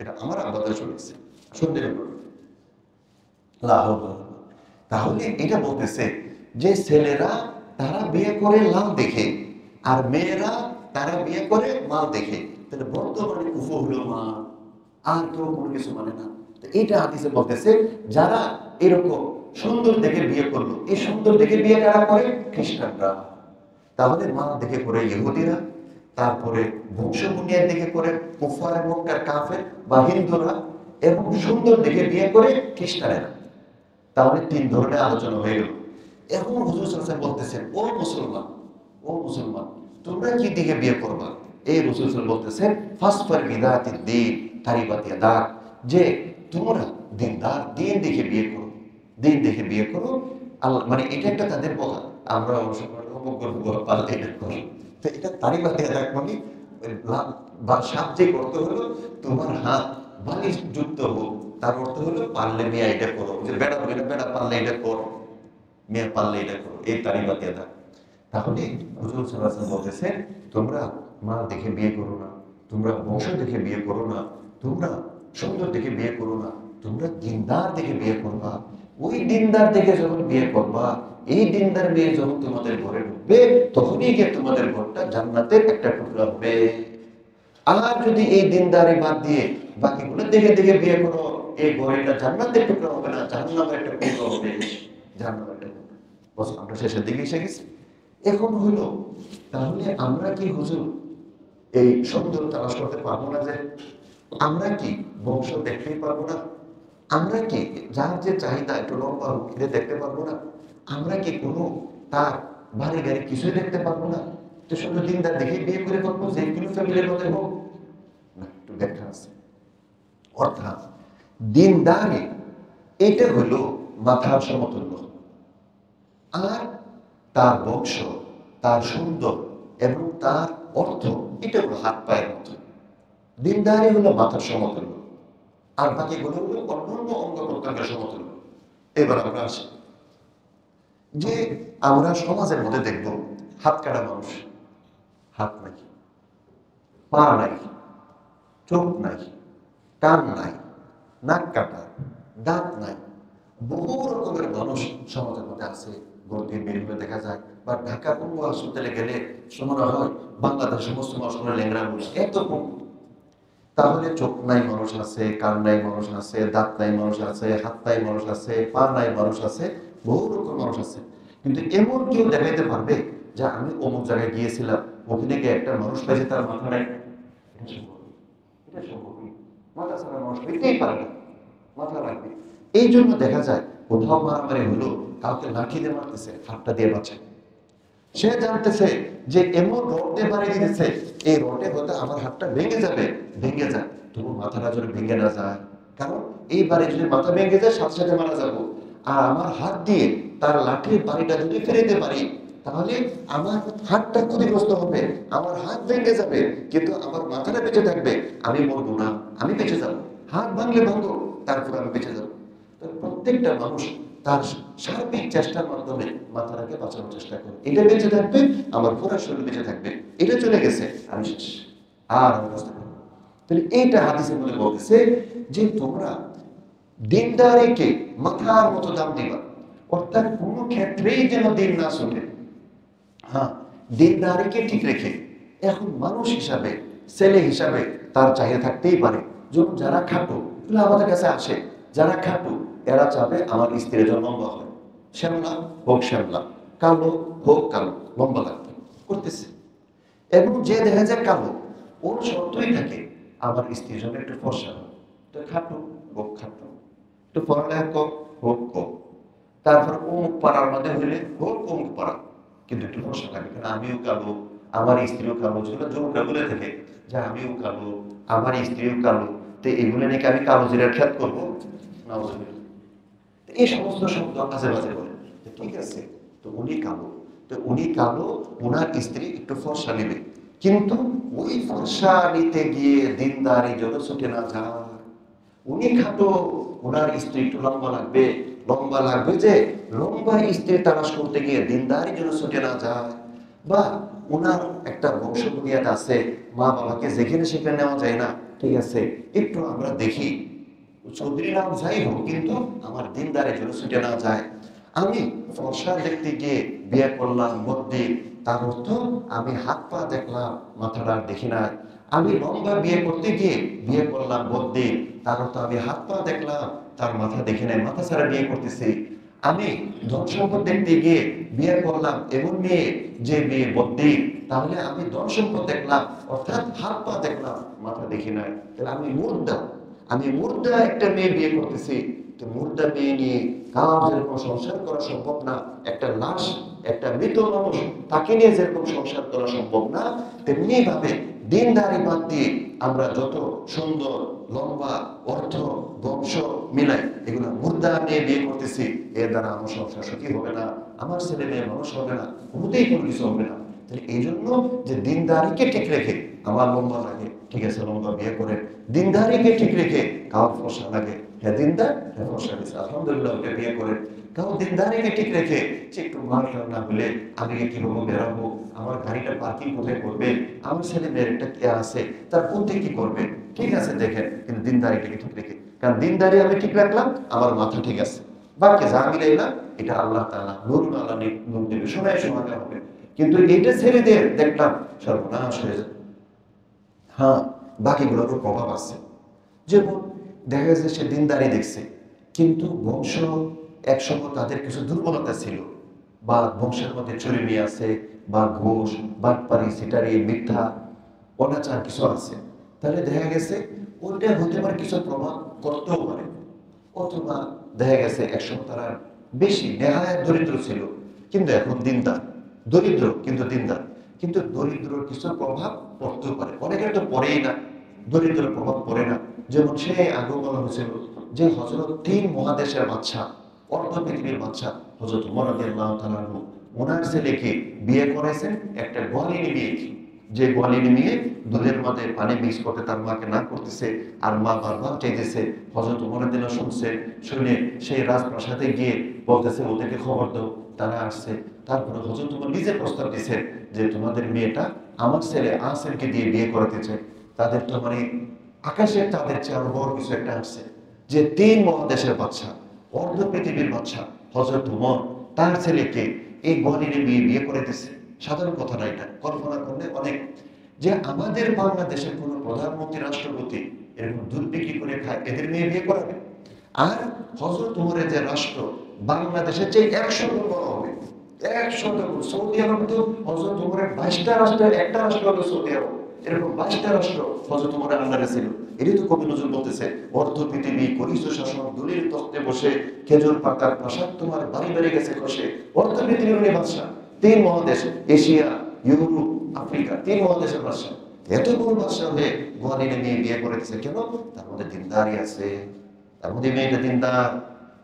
এটা আমার আব্বাদা শুনেছে, শুনতে লাভ। তাহলে এটা বলতেছে যে ছেলেরা তারা বিয়ে করে লাল দেখে, আর মেয়েরা তারা বিয়ে করে মাল দেখে। তাহলে বর্তমানে কুফু হলো মা, আর কেউ কোনো কিছু মানে না। তো এটা হাদিসে বলতেছে যারা এরকম সুন্দর দেখে বিয়ে করলো, এই সুন্দর দেখে বিয়ে কারা করে? খ্রিস্টানরা। তাহলে মাল দেখে করে ইহুদিরা, তারপরে বংশ বুনিয়াদ দেখে করে কুফার মক্কার কাফের বা হিন্দুরা, এবং সুন্দর দেখে বিয়ে করে খ্রিস্টানেরা। তাহলে 3 ধরনের আলোচনা হয়ে গেল। এখন হুজুর সাল্লাল্লাহু আলাইহি ওয়াসাল্লাম বলতেছেন ও মুসলমান, ও মুসলমান, তোমরা কি দিকে বিয়ে করবা? এই রাসূল সাল্লাল্লাহু বলতেছেন ফাসফার বিদাতিদ দ্বীন তারিবাত ইয়াদাক, যে তোমরা দিনদার দিন দেখে বিয়ে করো, দিন দেখে বিয়ে করো। আল্লাহ মানে এটা একটা তাদের বলা, আমরা পারলে এটা করি। তো এটা তারিবাত ইয়াদাক মানে বা সাহায্য করতে হলো তোমার হাত বালিশ যুক্ত হোক, তার অর্থ হলো পারলে মেয়ে এটা করো, যে বেড়া বেড়া পারলে এটা করো, মেয়ে পারলে এটা করো, এই তারিবাতে দা। তাহলে হুজুর সাল্লাল্লাহু আলাইহি ওয়াসাল্লাম বলতেছেন তোমরা মা দেখে বিয়ে করো না, তোমরা বংশ দেখে বিয়ে করো না, তোমরা সুন্দর দেখে বিয়ে করো না, তোমরা দিনদার দেখে বিয়ে করবা। ওই দিনদার দেখে যখন বিয়ে করবা, এই দিনদার মেয়ে যখন তোমাদের ঘরে ঢুকবে, তখনই গিয়ে তোমাদের ঘরটা জান্নাতের একটা টুকরা হবে। আর যদি এই দিনদারি বাদ দিয়ে বাকিগুলো দেখে দেখে বিয়ে করো, এই ঘরেটা জান্নাতের টুকরা হবে না, জাহান্নামের একটা টুকরা হবে, জাহান্নামের একটা টুকরা। বস আমরা শেষের দিকে এসে গেছি। এখন হলো তাহলে আমরা কি হুজুর এই সুন্দর তালাশ করতে পারবো না? যে আমরা কি বংশ দেখতেই পারবো না? আমরা কি যার যে চাহিদা একটু লম্বা এটা দেখতে পারবো না? আমরা কি কোনো তার বাড়ি গাড়ি কিছুই দেখতে পারবো না? তো শুধু দিনদার দেখে বিয়ে করে করবো যে কোনো ফ্যামিলির মধ্যে হোক না, একটু ব্যাখ্যা আছে। অর্থাৎ দিনদারি এটা হলো মাথার সমতুল্য, আর তার বংশ, তার সুন্দর এবং তার অর্থ এটা হলো হাত পায়ের মতো। দিনদারি হলো মাথার সমতুল্য, আর বাকিগুলো হলো অন্যান্য অঙ্গ প্রত্যঙ্গের সমতুল্য। এবার আমরা আসি যে আমরা সমাজের মধ্যে দেখব হাত কাটা মানুষ, হাত নাই, পা নাই, চোখ নাই, কান নাই, নাক কাটা, দাঁত নাই, বহু রকমের মানুষ সমাজের মধ্যে আছে। গর্তে বেরোলে দেখা যায়, বা ঢাকা পঙ্গু হাসপাতালে গেলে মনে হয় বাংলাদেশ সমস্ত মানুষগুলো ল্যাংড়া মানুষ, এত পঙ্গু। তাহলে চোখ নাই মানুষ আছে, কান নাই মানুষ আছে, দাঁত নাই মানুষ আছে, হাত নাই মানুষ আছে, পা নাই মানুষ আছে, বহু রকম মানুষ আছে। কিন্তু এমন কেউ দেখাইতে পারবে যে আমি অমুক জায়গায় গিয়েছিলাম, ওখানে গিয়ে একটা মানুষ পেয়েছে তার মাথা নাই? এটা সম্ভব, এটা সম্ভব। মাথা ছাড়া মানুষ হইতেই পারে না, মাথা রাখবে। এই জন্য দেখা যায় কোথাও মারামারি হলো, কাউকে লাঠি দিয়ে মারতেছে, হাতটা দিয়ে বাঁচে। সে জানতেছে যে এমন রড দিয়ে বাড়ি দিতেছে, এই রডে হয়তো আমার হাতটা ভেঙে যাবে, ভেঙে যায়, তবু মাথাটা যদি ভেঙে না যায়, কারণ এই বাড়ি যদি মাথা ভেঙে যায় সাথে সাথে মারা যাবো। আর আমার হাত দিয়ে তার লাঠির বাড়িটা যদি ফেরাতে পারি, তাহলে আমার হাতটা ক্ষতিগ্রস্ত হবে, আমার হাত ভেঙে যাবে, কিন্তু আমার মাথাটা বেঁচে থাকবে, আমি মরবো না, আমি বেঁচে যাবো। হাত ভাঙলে ভাঙো, তারপর আমি বেঁচে যাবো। তো প্রত্যেকটা মানুষ তার সার্বিক চেষ্টার মাধ্যমে মাথাটাকে বাঁচানোর চেষ্টা করে, এটা বেঁচে থাকবে, আমার পুরো শরীর বেঁচে থাকবে, এটা চলে গেছে আমি শেষ, আর আমি বুঝতে পারবো। তাহলে এইটা হাদিসের মধ্যে বলতেছে যে তোমরা দিনদারিকে মাথার মতো দাম দিবা, অর্থাৎ কোনো ক্ষেত্রেই যেন দিন না শুনে। হ্যাঁ, দিনদারিকে ঠিক রেখে। এখন মানুষ হিসাবে, ছেলে হিসাবে তার চাহিদা থাকতেই পারে। যেমন যারা খাটো আমাদের কাছে আসে, যারা খাটো এরা চাবে আমার স্ত্রীর জন্য লম্বা হয়, শ্যামলা হোক শ্যামলা, কালো হোক কালো, লম্বা লাগবে করতেছে। এবং যে দেখা যায় কালো, ওর শর্তই থাকে আমার স্ত্রীর জন্য একটু ফর্সা হোক, তো খাটো হোক খাটো, একটু পড়ালেখা কম হোক কম, তারপর অমুক পাড়ার মধ্যে হলে হোক অমুক পাড়া, কিন্তু একটু ফর্সা লাগে, কারণ আমিও কালো, আমার স্ত্রীও কালো, যেগুলো যুবকরা বলে থাকে যে আমিও কালো, আমার স্ত্রীও কালো, তো এগুলো নাকি আমি কালো জিরার খ্যাত করবো না। এই সমস্ত শব্দ আজে বাজে বলে, ঠিক আছে, তো উনি কালো, তো উনি কালো, ওনার স্ত্রী একটু ফর্সা নেবে, কিন্তু ওই ফর্সা নিতে গিয়ে দিনদারি যত ছুটে না যায়। উনি খাটো, ওনার স্ত্রী একটু লম্বা লাগবে, লম্বা লাগবে যে লম্বা স্ত্রী তালাশ করতে গিয়ে দিনদারি যেন ছুটে না যায়। বা ওনার একটা বংশ বুনিয়াদ আছে, মা বাবাকে যেখানে সেখানে নেওয়া যায় না, ঠিক আছে, একটু আমরা দেখি চৌধুরী নাম যাই হোক, কিন্তু আমার দিনদারে যেন ছুটে না যায়। আমি ফর্সা দেখতে গিয়ে বিয়ে করলাম মধ্যে, তার অর্থ আমি হাত পা দেখলাম, মাথাটা দেখি নাই। আমি লম্বা বিয়ে করতে গিয়ে বিয়ে করলাম মধ্যে, তার অর্থ আমি হাত পা দেখলাম, তার মাথা দেখি নাই, মাথা ছাড়া বিয়ে করতেছি। আমি ধন সম্পদ দেখতে গিয়ে বিয়ে করলাম এমন মেয়ে যে মেয়ে মধ্যে, তাহলে আমি ধন সম্পদ দেখলাম, অর্থাৎ হাত পা দেখলাম, মাথা দেখি নাই। তাহলে আমি মুর্দা, আমি মুর্দা একটা মেয়ে বিয়ে করতেছি। তো মুর্দা মেয়ে নিয়ে কার যেরকম সংসার করা সম্ভব না, একটা লাশ, একটা মৃত মানুষ, তাকে নিয়ে যেরকম সংসার করা সম্ভব না, তেমনি ভাবে দিনদারি বাদ দিয়ে আমরা যত সুন্দর লম্বা অর্থ বংশ মিলাই এগুলো মুর্দা নিয়ে বিয়ে করতেছি, এর দ্বারা আমার সংসার সুখী হবে না, আমার ছেলে মেয়ে মানুষ হবে না, কোনোতেই কোনো কিছু হবে না। তাহলে এই জন্য যে দিনদারিকে ঠিক রেখে, আমার লম্বা লাগে, ঠিক আছে লম্বা বিয়ে করে, দিনদারিকে ঠিক রেখে কার ফর্সা লাগে, হ্যাঁ দিনদার, হ্যাঁ ফর্সা দিচ্ছে আলহামদুলিল্লাহ ওকে বিয়ে করে। কারণ দিনদারিকে ঠিক রেখে যে একটু মার না হলে আমি কিভাবে বেরাবো, আমার গাড়িটা পার্কিং কোথায় করবে, আমার ছেলে মেয়েরটা কে আছে, তার বুদ্ধি কি করবে, ঠিক আছে দেখেন, কিন্তু দিনদারিটাকে ঠিক রেখে। কারণ দিনদারি আমি ঠিক রাখলাম, আমার মাথা ঠিক আছে, বাকি যা মিলাইলাম এটা আল্লাহ তাআলা নূর আল্লাহ নূর দেবে, সময় সমাধান হবে। কিন্তু এটা ছেড়ে দিয়ে দেখলাম সর্বনাশ হয়ে যায়। হ্যাঁ, বাকিগুলোর প্রভাব আছে। যেমন দেখা যাচ্ছে সে দিনদারি দেখছে, কিন্তু বংশ একসময় তাদের কিছু দুর্বলতা ছিল, বা বংশের মধ্যে চুরি আছে, বা ঘুষ বাটপারি সিটারি মিথ্যা অনাচার কিছু আছে, তাহলে দেখা গেছে ওইটা হতে পারে কিছু প্রভাব করতেও পারে। অথবা দেখা গেছে একসময় তারা বেশি নেহায় দরিদ্র ছিল, কিন্তু এখন দিনদার, দরিদ্র কিন্তু দিনদার, কিন্তু দরিদ্র কিছু প্রভাব পড়তেও পারে, অনেকের তো পড়েই না, দরিদ্র প্রভাব পড়ে না। যেমন সে আগে বলা হয়েছিল যে হযরত 3 মহাদেশের বাদশা, অর্ধ পৃথিবীর বাদশা হযরত ওমর রাদিয়াল্লাহু তাআলা আনহু ওনার ছেলেকে বিয়ে করেছেন একটা গোয়ালিনী মেয়েকে, যে গোয়ালিনী মেয়ে দুধের মধ্যে পানি মিক্স করতে তার মাকে না করতেছে, আর মা বারবার চাইতেছে। হযরত ওমর রাদিয়াল্লাহু শুনছে, শুনে সেই রাজপ্রাসাদে গিয়ে বলতেছে ওদেরকে খবর দাও, তারা আসছে। তারপরে হযরত ওমর নিজে প্রস্তাব দিচ্ছেন যে তোমাদের মেয়েটা আমার ছেলে আসেরকে দিয়ে বিয়ে করাতে চাই। তাদের তো মানে আকাশের তাদের চেয়ে আরো বড় কিছু একটা আসছে, যে 3 মহাদেশের বাদশা, অর্ধ পৃথিবীর বাদশা হযরত ওমর তার ছেলেকে এই গোয়ালিনী মেয়ে বিয়ে করে দিচ্ছে। সাধারণ কথা না, এটা কল্পনা করলে অনেক, যে আমাদের বাংলাদেশের কোন প্রধানমন্ত্রী রাষ্ট্রপতি এরকম দুধ বিক্রি করে খায়, এদের মেয়ে বিয়ে করাবে? আর হযরত ওমরের যে রাষ্ট্র বাংলাদেশের চেয়ে 100 গুণ বড় হবে, 100 গুণ। সৌদি আরব তো হযরত ওমরের 22টা রাষ্ট্রের একটা রাষ্ট্র হলো সৌদি আরব, এরকম 22টা রাষ্ট্র হযরত ওমরের আন্ডারে ছিল। এটাই তো কবি নজরুল বলতেছে, অর্ধ পৃথিবী করিস শাসন, দলিল তখ্তে বসে, খেজুর পাতার প্রাসাদ তোমার বাড়ি বেড়ে গেছে খসে। অর্ধ পৃথিবীর উনি বাদশা, 3 মহাদেশ, এশিয়া, ইউরোপ, আফ্রিকা, 3 মহাদেশের বাদশা। এত বড় বাদশা হয়ে গোয়ালিনী মেয়ে বিয়ে করে দিচ্ছে কেন? তার মধ্যে দিনদারি আছে, তার মধ্যে মেয়েটা দিনদার।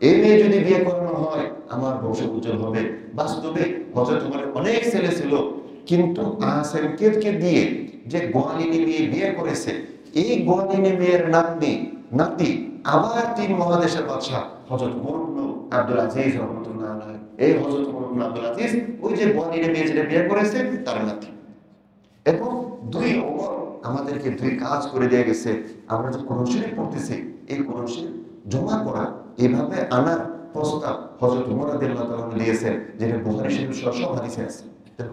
এই মেয়ে যদি বিয়ে করানো হয় আমার বংশ উজ্জ্বল হবে। বাস্তবে হযরত ওমরের অনেক ছেলে ছিল, কিন্তু আসেরকে দিয়ে যে গোয়ালিনী মেয়ে বিয়ে করেছে, এই গোয়ালিনী মেয়ের নাতি আবার 3 মহাদেশের বাদশা হযরত ওমর ইবনে আব্দুল আজিজ রাহমাতুল্লাহ আলাইহি। এই হযরত ওমর ইবনে আব্দুল আজিজ ওই যে গোয়ালিনী মেয়ে যেটা বিয়ে করেছে তার নাতি। এবং 2 ওমর আমাদেরকে 2 কাজ করে দিয়ে গেছে। আমরা যে কোরআন শরীফ পড়তেছি, এই কোরআন শরীফ জমা করা, এইভাবে আনার প্রস্তাব হযরত ওমর রাদিয়াল্লাহু তাআলা দিয়েছেন, যেটা বুখারী শরীফ সহ হাদিসে আছে।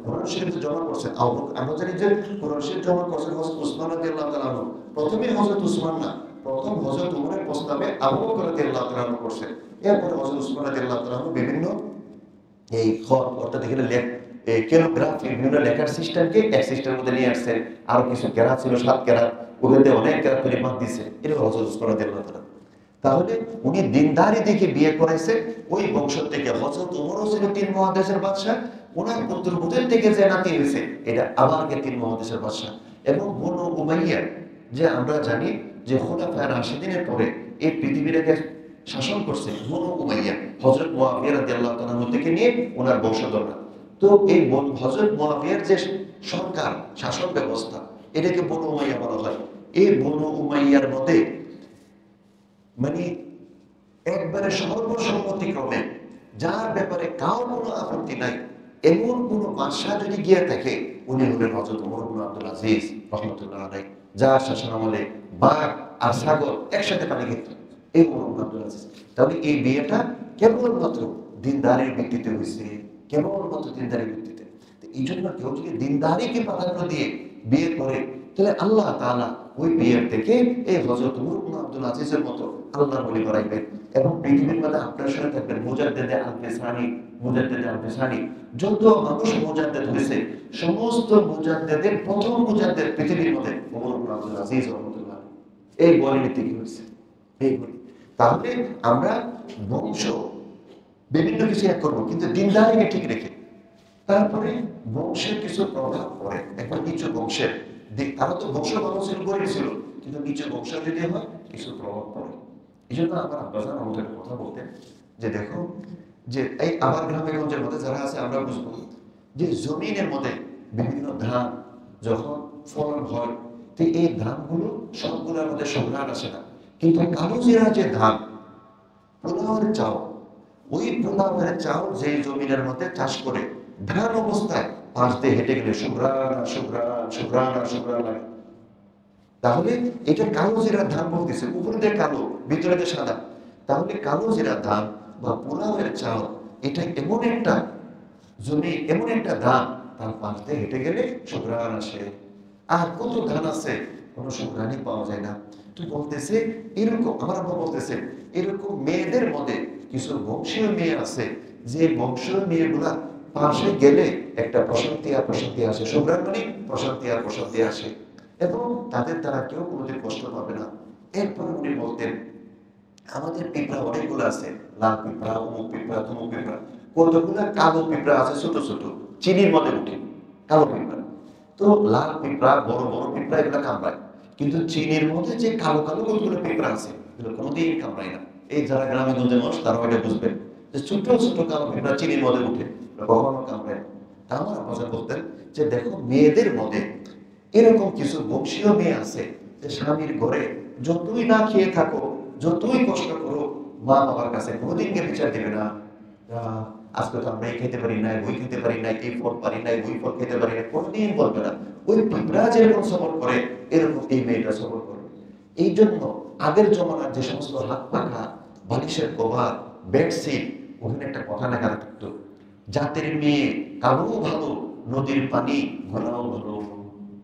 কোরআন শরীফ জমা করছেন আমরা জানি যে কোরআন শরীফ জমা করছেন হযরত উসমান রাদিয়াল্লাহু তাআলা। প্রথমে হযরত উসমান না, প্রথম হযরত ওমরের প্রস্তাবে আবু বকর রাদিয়াল্লাহু তাআলা করছেন। এরপর হযরত উসমান রাদিয়াল্লাহু তাআলা বিভিন্ন এই খত অর্থাৎ এখানে ক্যালিগ্রাফি বিভিন্ন লেখার সিস্টেমকে এক সিস্টেমের মধ্যে নিয়ে আসছে। আরো কিছু কেরাত ছিল, 7 কেরাত, ওখানে অনেক কেরাত করে বাদ দিছে। এটা হযরত উসমান রাদিয়াল্লাহু তাআলা। তাহলে উনি দিনদারি দেখে বিয়ে করেছে। ওই বংশ থেকে হযরত ওমরও ছিল 3 মহাদেশের বাদশা, ওনার পুত্রবধূর থেকে যে নাতি হয়েছে এটা আবার 3 মহাদেশের বাদশা। এবং বনু উমাইয়া, যে আমরা জানি যে খুলাফায়ে রাশিদিনের পরে এই পৃথিবীটাকে শাসন করছে বনু উমাইয়া, হযরত মুআবিয়া রাদিয়াল্লাহু তাআলা থেকে নিয়ে ওনার বংশধররা। তো এই হযরত মুআবিয়ার যে সরকার শাসন ব্যবস্থা, এটাকে বনু উমাইয়া বলা হয়। এই বনু উমাইয়ার মধ্যে মানে একবারে সর্বসম্মতিক্রমে যার ব্যাপারে কারো কোনো আপত্তি নাই, এমন কোন বাদশা যদি গিয়ে থাকে, উনি হলেন হযরত ওমর ইবনে আব্দুল আজিজ রাহমাতুল্লাহ আলাইহি, যার শাসনামলে বাঘ আর ছাগল একসাথে পানি খেত, এই ওমর ইবনে আব্দুল আজিজ। তাহলে এই বিয়েটা কেবলমাত্র দিনদারির ভিত্তিতে হয়েছে, কেবলমাত্র দিনদারির ভিত্তিতে। এই জন্য কেউ যদি দিনদারিকে প্রাধান্য দিয়ে বিয়ে করে, তাহলে আল্লাহ তাআলা ওই বিয়ের থেকে এই হযরত ওমর ইবনে আব্দুল আজিজের মতো আল্লাহর ওলি বানাইবেন। এবং পৃথিবীর মধ্যে আপনার সাথে থাকবেন মুজাদ্দেদে আল-ফিসানি, মুজাদ্দেদে আল-ফিসানি। যত মানুষ মুজাদ্দেদ হয়েছে, সমস্ত মুজাদ্দেদের প্রথম মুজাদ্দেদ পৃথিবীর মধ্যে ওমর ইবনে আব্দুল আজিজ রাহমাতুল্লাহ। এই গোয়ালিনী থেকে হয়েছে, এই বলি। তাহলে আমরা বংশ বিভিন্ন কিছু এক করবো, কিন্তু দিনদারিকে ঠিক রেখে। তারপরে বংশের কিছু প্রভাব পড়ে। একবার নিচু বংশের তারা তো বংশ ভালো ছিল, গরিব ছিল, কিন্তু নিচু বংশ যদি হয় কিছু প্রভাব পড়ে। এই জন্য আমার আব্বাজান আমাদের কথা বলতেন যে দেখো, যে এই আমার গ্রামে গঞ্জের মধ্যে যারা আছে আমরা বুঝবো যে জমিনের মধ্যে বিভিন্ন ধান যখন ফলন হয়, তো এই ধানগুলো সবগুলোর মধ্যে সংগ্রাম আসে না। কিন্তু কালোজিরা যে ধান, পোলাওয়ের চাউল, ওই পোলাওয়ের চাউল যে জমিনের মধ্যে চাষ করে ধান অবস্থায় পাশ দিয়ে হেঁটে গেলে শুভ্রান লাগে। তাহলে এটা কালো জিরা ধান বলতেছে, উপরে দিয়ে কালো, ভিতরে দিয়ে সাদা। তাহলে কালো জিরা ধান বা পোলাওয়ের চাউল, এটা এমন একটা জমি, এমন একটা ধান, তার পাশ দিয়ে হেঁটে গেলে শুভ্রান আসে। আর কত ধান আছে কোনো শুভ্রানই পাওয়া যায় না। তুই বলতেছে এরকম, আমার আব্বা বলতেছে এরকম মেয়েদের মধ্যে কিছু বংশীয় মেয়ে আছে, যে বংশীয় মেয়েগুলা পাশে গেলে একটা প্রশান্তি আর প্রশান্তি আসে, শুভ্রান মানে প্রশান্তি আর প্রশান্তি আসে, এবং তাদের দ্বারা কেউ কোনোদিন কষ্ট পাবে না। এরপরে উনি বলতেন আমাদের পিঁপড়া অনেকগুলো আছে, লাল পিঁপড়া, অমুক পিঁপড়া, তমুক পিঁপড়া, কতগুলো কালো পিঁপড়া আছে ছোট ছোট, চিনির মধ্যে উঠে কালো পিঁপড়া। তো লাল পিঁপড়া, বড় বড় পিঁপড়া এগুলো কামড়ায়, কিন্তু চীনের মধ্যে যে কালো কালো কতগুলো পিঁপড়া আছে এগুলো কোনোদিন কামড়ায় না। এই যারা গ্রামে গঞ্জে মানুষ তারা এটা বুঝবেন যে ছোট ছোট কালো পিঁপড়া চীনের মধ্যে উঠে, কখনো কামড়ায় না। তা আমার আব্বাজান বলতেন যে দেখো মেয়েদের মধ্যে এরকম কিছু বংশীয় মেয়ে আছে যে স্বামীর ঘরে যতই না খেয়ে থাকো, যতই কষ্ট করো, মা বাবার কাছে কোনোদিনকে বিচার দেবে না, আজকে তো আমরা এই খেতে পারি নাই, বই খেতে পারি নাই, এই ফল পারি নাই, বই ফল খেতে পারি না, কোনোদিন বলবে না। ওই পিঁপড়া যেরকম সবর করে এরকম এই মেয়েটা সবর করে। এই জন্য আগের জমানার যে সমস্ত হাত পাখা, বালিশের কভার, বেডশিট, ওখানে একটা কথা লেখা থাকতো, জাতের মেয়ে কালো ভালো, নদীর পানি ঘোলাও ভালো।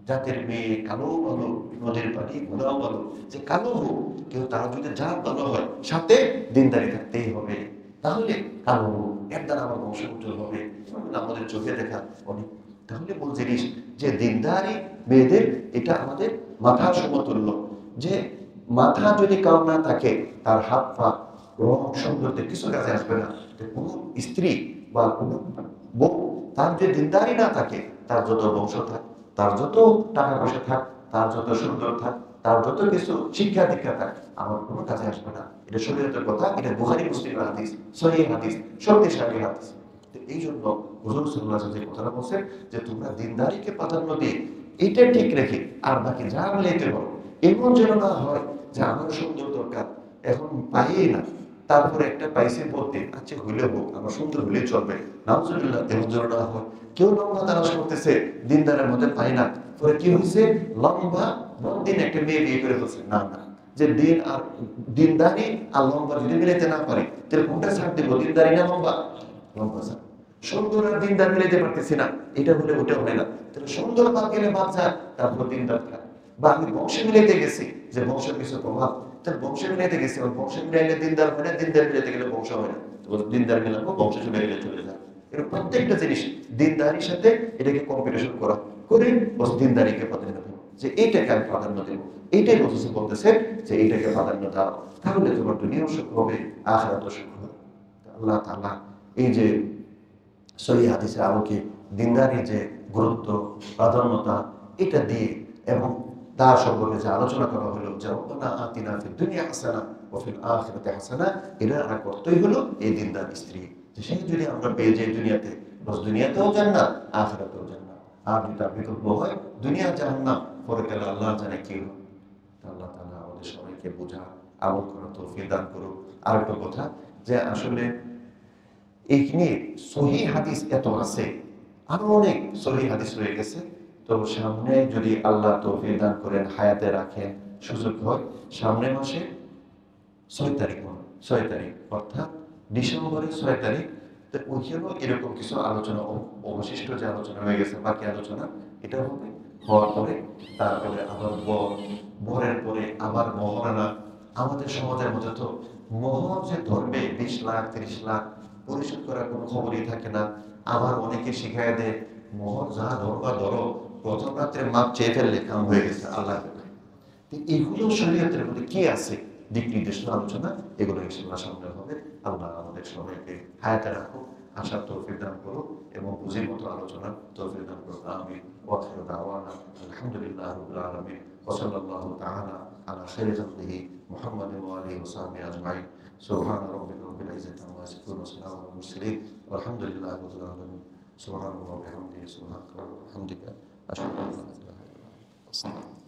জাতের মেয়ে কালো ভালো, নদীর পানি ঘোলাও ভালো। যে কালো হোক কেউ, তারা যদি জাত ভালো হয়, সাথে দিনদারি থাকতেই হবে, তাহলে কালো এর দ্বারা আমার বংশ উজ্জ্বল হবে, আমাদের চোখে দেখা অনেক। তাহলে মূল জিনিস যে দিনদারি মেয়েদের, এটা আমাদের মাথা সমতুল্য। যে মাথা যদি কারো না থাকে, তার হাত পা রং সৌন্দর্যে কিছু কাজে আসবে না। কোনো স্ত্রী বা কোনো বউ, তার যে দিনদারি না থাকে, তার যত বংশ থাক, তার যত টাকা পয়সা থাক, তার যত সুন্দর থাক, তার যত কিছু শিক্ষা দীক্ষা থাক, আমার কোনো কাজে আসবে না। এটা শরীয়তের কথা, এটা বুখারী মুসলিমের হাদিস, সহিহ হাদিস, শক্তিশালী হাদিস। এই জন্য হুজুর সাল্লাল্লাহু আলাইহি ওয়াসাল্লাম যে কথাটা বলছেন যে তোমরা দিনদারিকে প্রাধান্য দিয়ে এইটা ঠিক রেখে আর বাকি যা মিলাইতে পারো। এমন যেন না হয় যে আমার সুন্দর দরকার, এখন পাইই না, তারপরে একটা পাইছে বলতে আচ্ছা হইলে হোক, আমার সুন্দর হলে চলবে, নাউজুবিল্লাহ, এমন যেন না হয়। কেউ লম্বা তালাশ করতেছে, দিনদারের মধ্যে পায় না, পরে কি হয়েছে, লম্বা দিন একটা মেয়ে বিয়ে করে ফেলছে। না না, যে দিন আর দিনদারি আর লম্বা যদি মিলাইতে না পারে, তাহলে কোনটা ছাড় দিব, দিনদারি না লম্বা? লম্বা ছাড়। সুন্দর আর দিনদার মিলাইতে পারতেছি না, এটা হলে ওটা হয় না, তাহলে সুন্দর বাদ গেলে বাদ যায়, তারপর দিনদার খায়। বা আমি বংশে মিলাইতে গেছি, যে বংশের কিছু প্রভাব, তার বংশে মিলাইতে গেছি, বংশে মিলাইলে দিনদার হয় না, দিনদার মিলাইতে গেলে বংশ হয় না, দিনদার মিলাবো, বংশ মিলাইলে চলে যায়। এর প্রত্যেকটা জিনিস দিনদারির সাথে এটাকে কম্পিটিশন করা করে বস দিনদারিকে প্রাধান্য দেবো, যে এইটাকে আমি প্রাধান্য দেবো। এইটাই বলতেছে যে এইটাকে প্রাধান্য দাও, তাহলে তোমার দুনিয়াও সুখ হবে, আখিরাতও সুখ হবে। আল্লাহ তাআলা এই যে সহিহ হাদিসের আলোকে দিনদারি যে গুরুত্ব, প্রাধান্যতা, এটা দিয়ে এবং তার সম্পর্কে যে আলোচনা করা হলো, যে রব্বানা আতিনা ফিদ দুনিয়া হাসানা ওয়া ফিল আখিরাতি হাসানা, এটার আর অর্থই হলো এই দিনদার স্ত্রী। যে সে যদি আমরা পেয়ে যাই দুনিয়াতে, বস দুনিয়াতেও জান্নাত, আখিরাতেও জান্নাত। আর যদি তার বিকল্প হয় দুনিয়া জাহান্নাম, পরে গেলে আল্লাহ জানে কি হবে। আল্লাহ তাআলা আমাদের সবাইকে বোঝা, আমল করার তৌফিক দান করুক। আর একটা কথা, যে আসলে এইখানে সহিহ হাদিস এত আছে, আরো অনেক সহিহ হাদিস রয়ে গেছে। তো সামনে যদি আল্লাহ তৌফিক দান করেন, হায়াতে রাখেন, সুযোগ হয়, সামনের মাসে 6 তারিখ, 6 তারিখ অর্থাৎ ডিসেম্বরের 6 তারিখ, তো ওইখানেও এরকম কিছু আলোচনা, অবশিষ্ট যে আলোচনা হয়ে গেছে, বাকি আলোচনা এটা হবে। হওয়ার পরে তারপরে আবার বরের পরে আবার মহারানা। আমাদের সমাজের মধ্যে তো মোহর যে ধরবে 20 লাখ 30 লাখ, পরিশোধ করার কোনো খবরই থাকে না। আবার অনেকে শিখায় দেয় মোহর যা ধরবা ধরো, প্রথম রাত্রে মাপ চেয়ে ফেললে কাম হয়ে গেছে, আল্লাহ। এগুলো শরীয়তের মধ্যে কি আছে, দিক নির্দেশনা আলোচনা, এগুলো ইনশাআল্লাহ সামনে হবে। আল্লাহ আমাদের সবাইকে হায়াতে রাখুক, আশার তৌফিক দান করুক এবং বুঝির মতো আলোচনা তৌফিক দান করুক। আমিন। ওয়া আখিরু দাওয়ানা আলহামদুলিল্লাহি রাব্বিল আলামিন ওয়া সাল্লাল্লাহু তাআলা আলা খাইরি খালকিহি মুহাম্মাদিন ওয়া আলিহি ওয়া সাহবিহি আজমাইন। সুবহানা রাব্বিকা রাব্বিল ইজ্জাতি আম্মা ইয়াসিফুন ওয়া সালামুন আলাল মুরসালিন ওয়ালহামদুলিল্লাহি রাব্বিল আলামিন। সুবহানাল্লাহি ওয়া বিহামদিহি সুবহানাকা ওয়া বিহামদিকা আশহাদু আল্লা ইলাহা ইল্লা আনতা আস্তাগফিরুকা।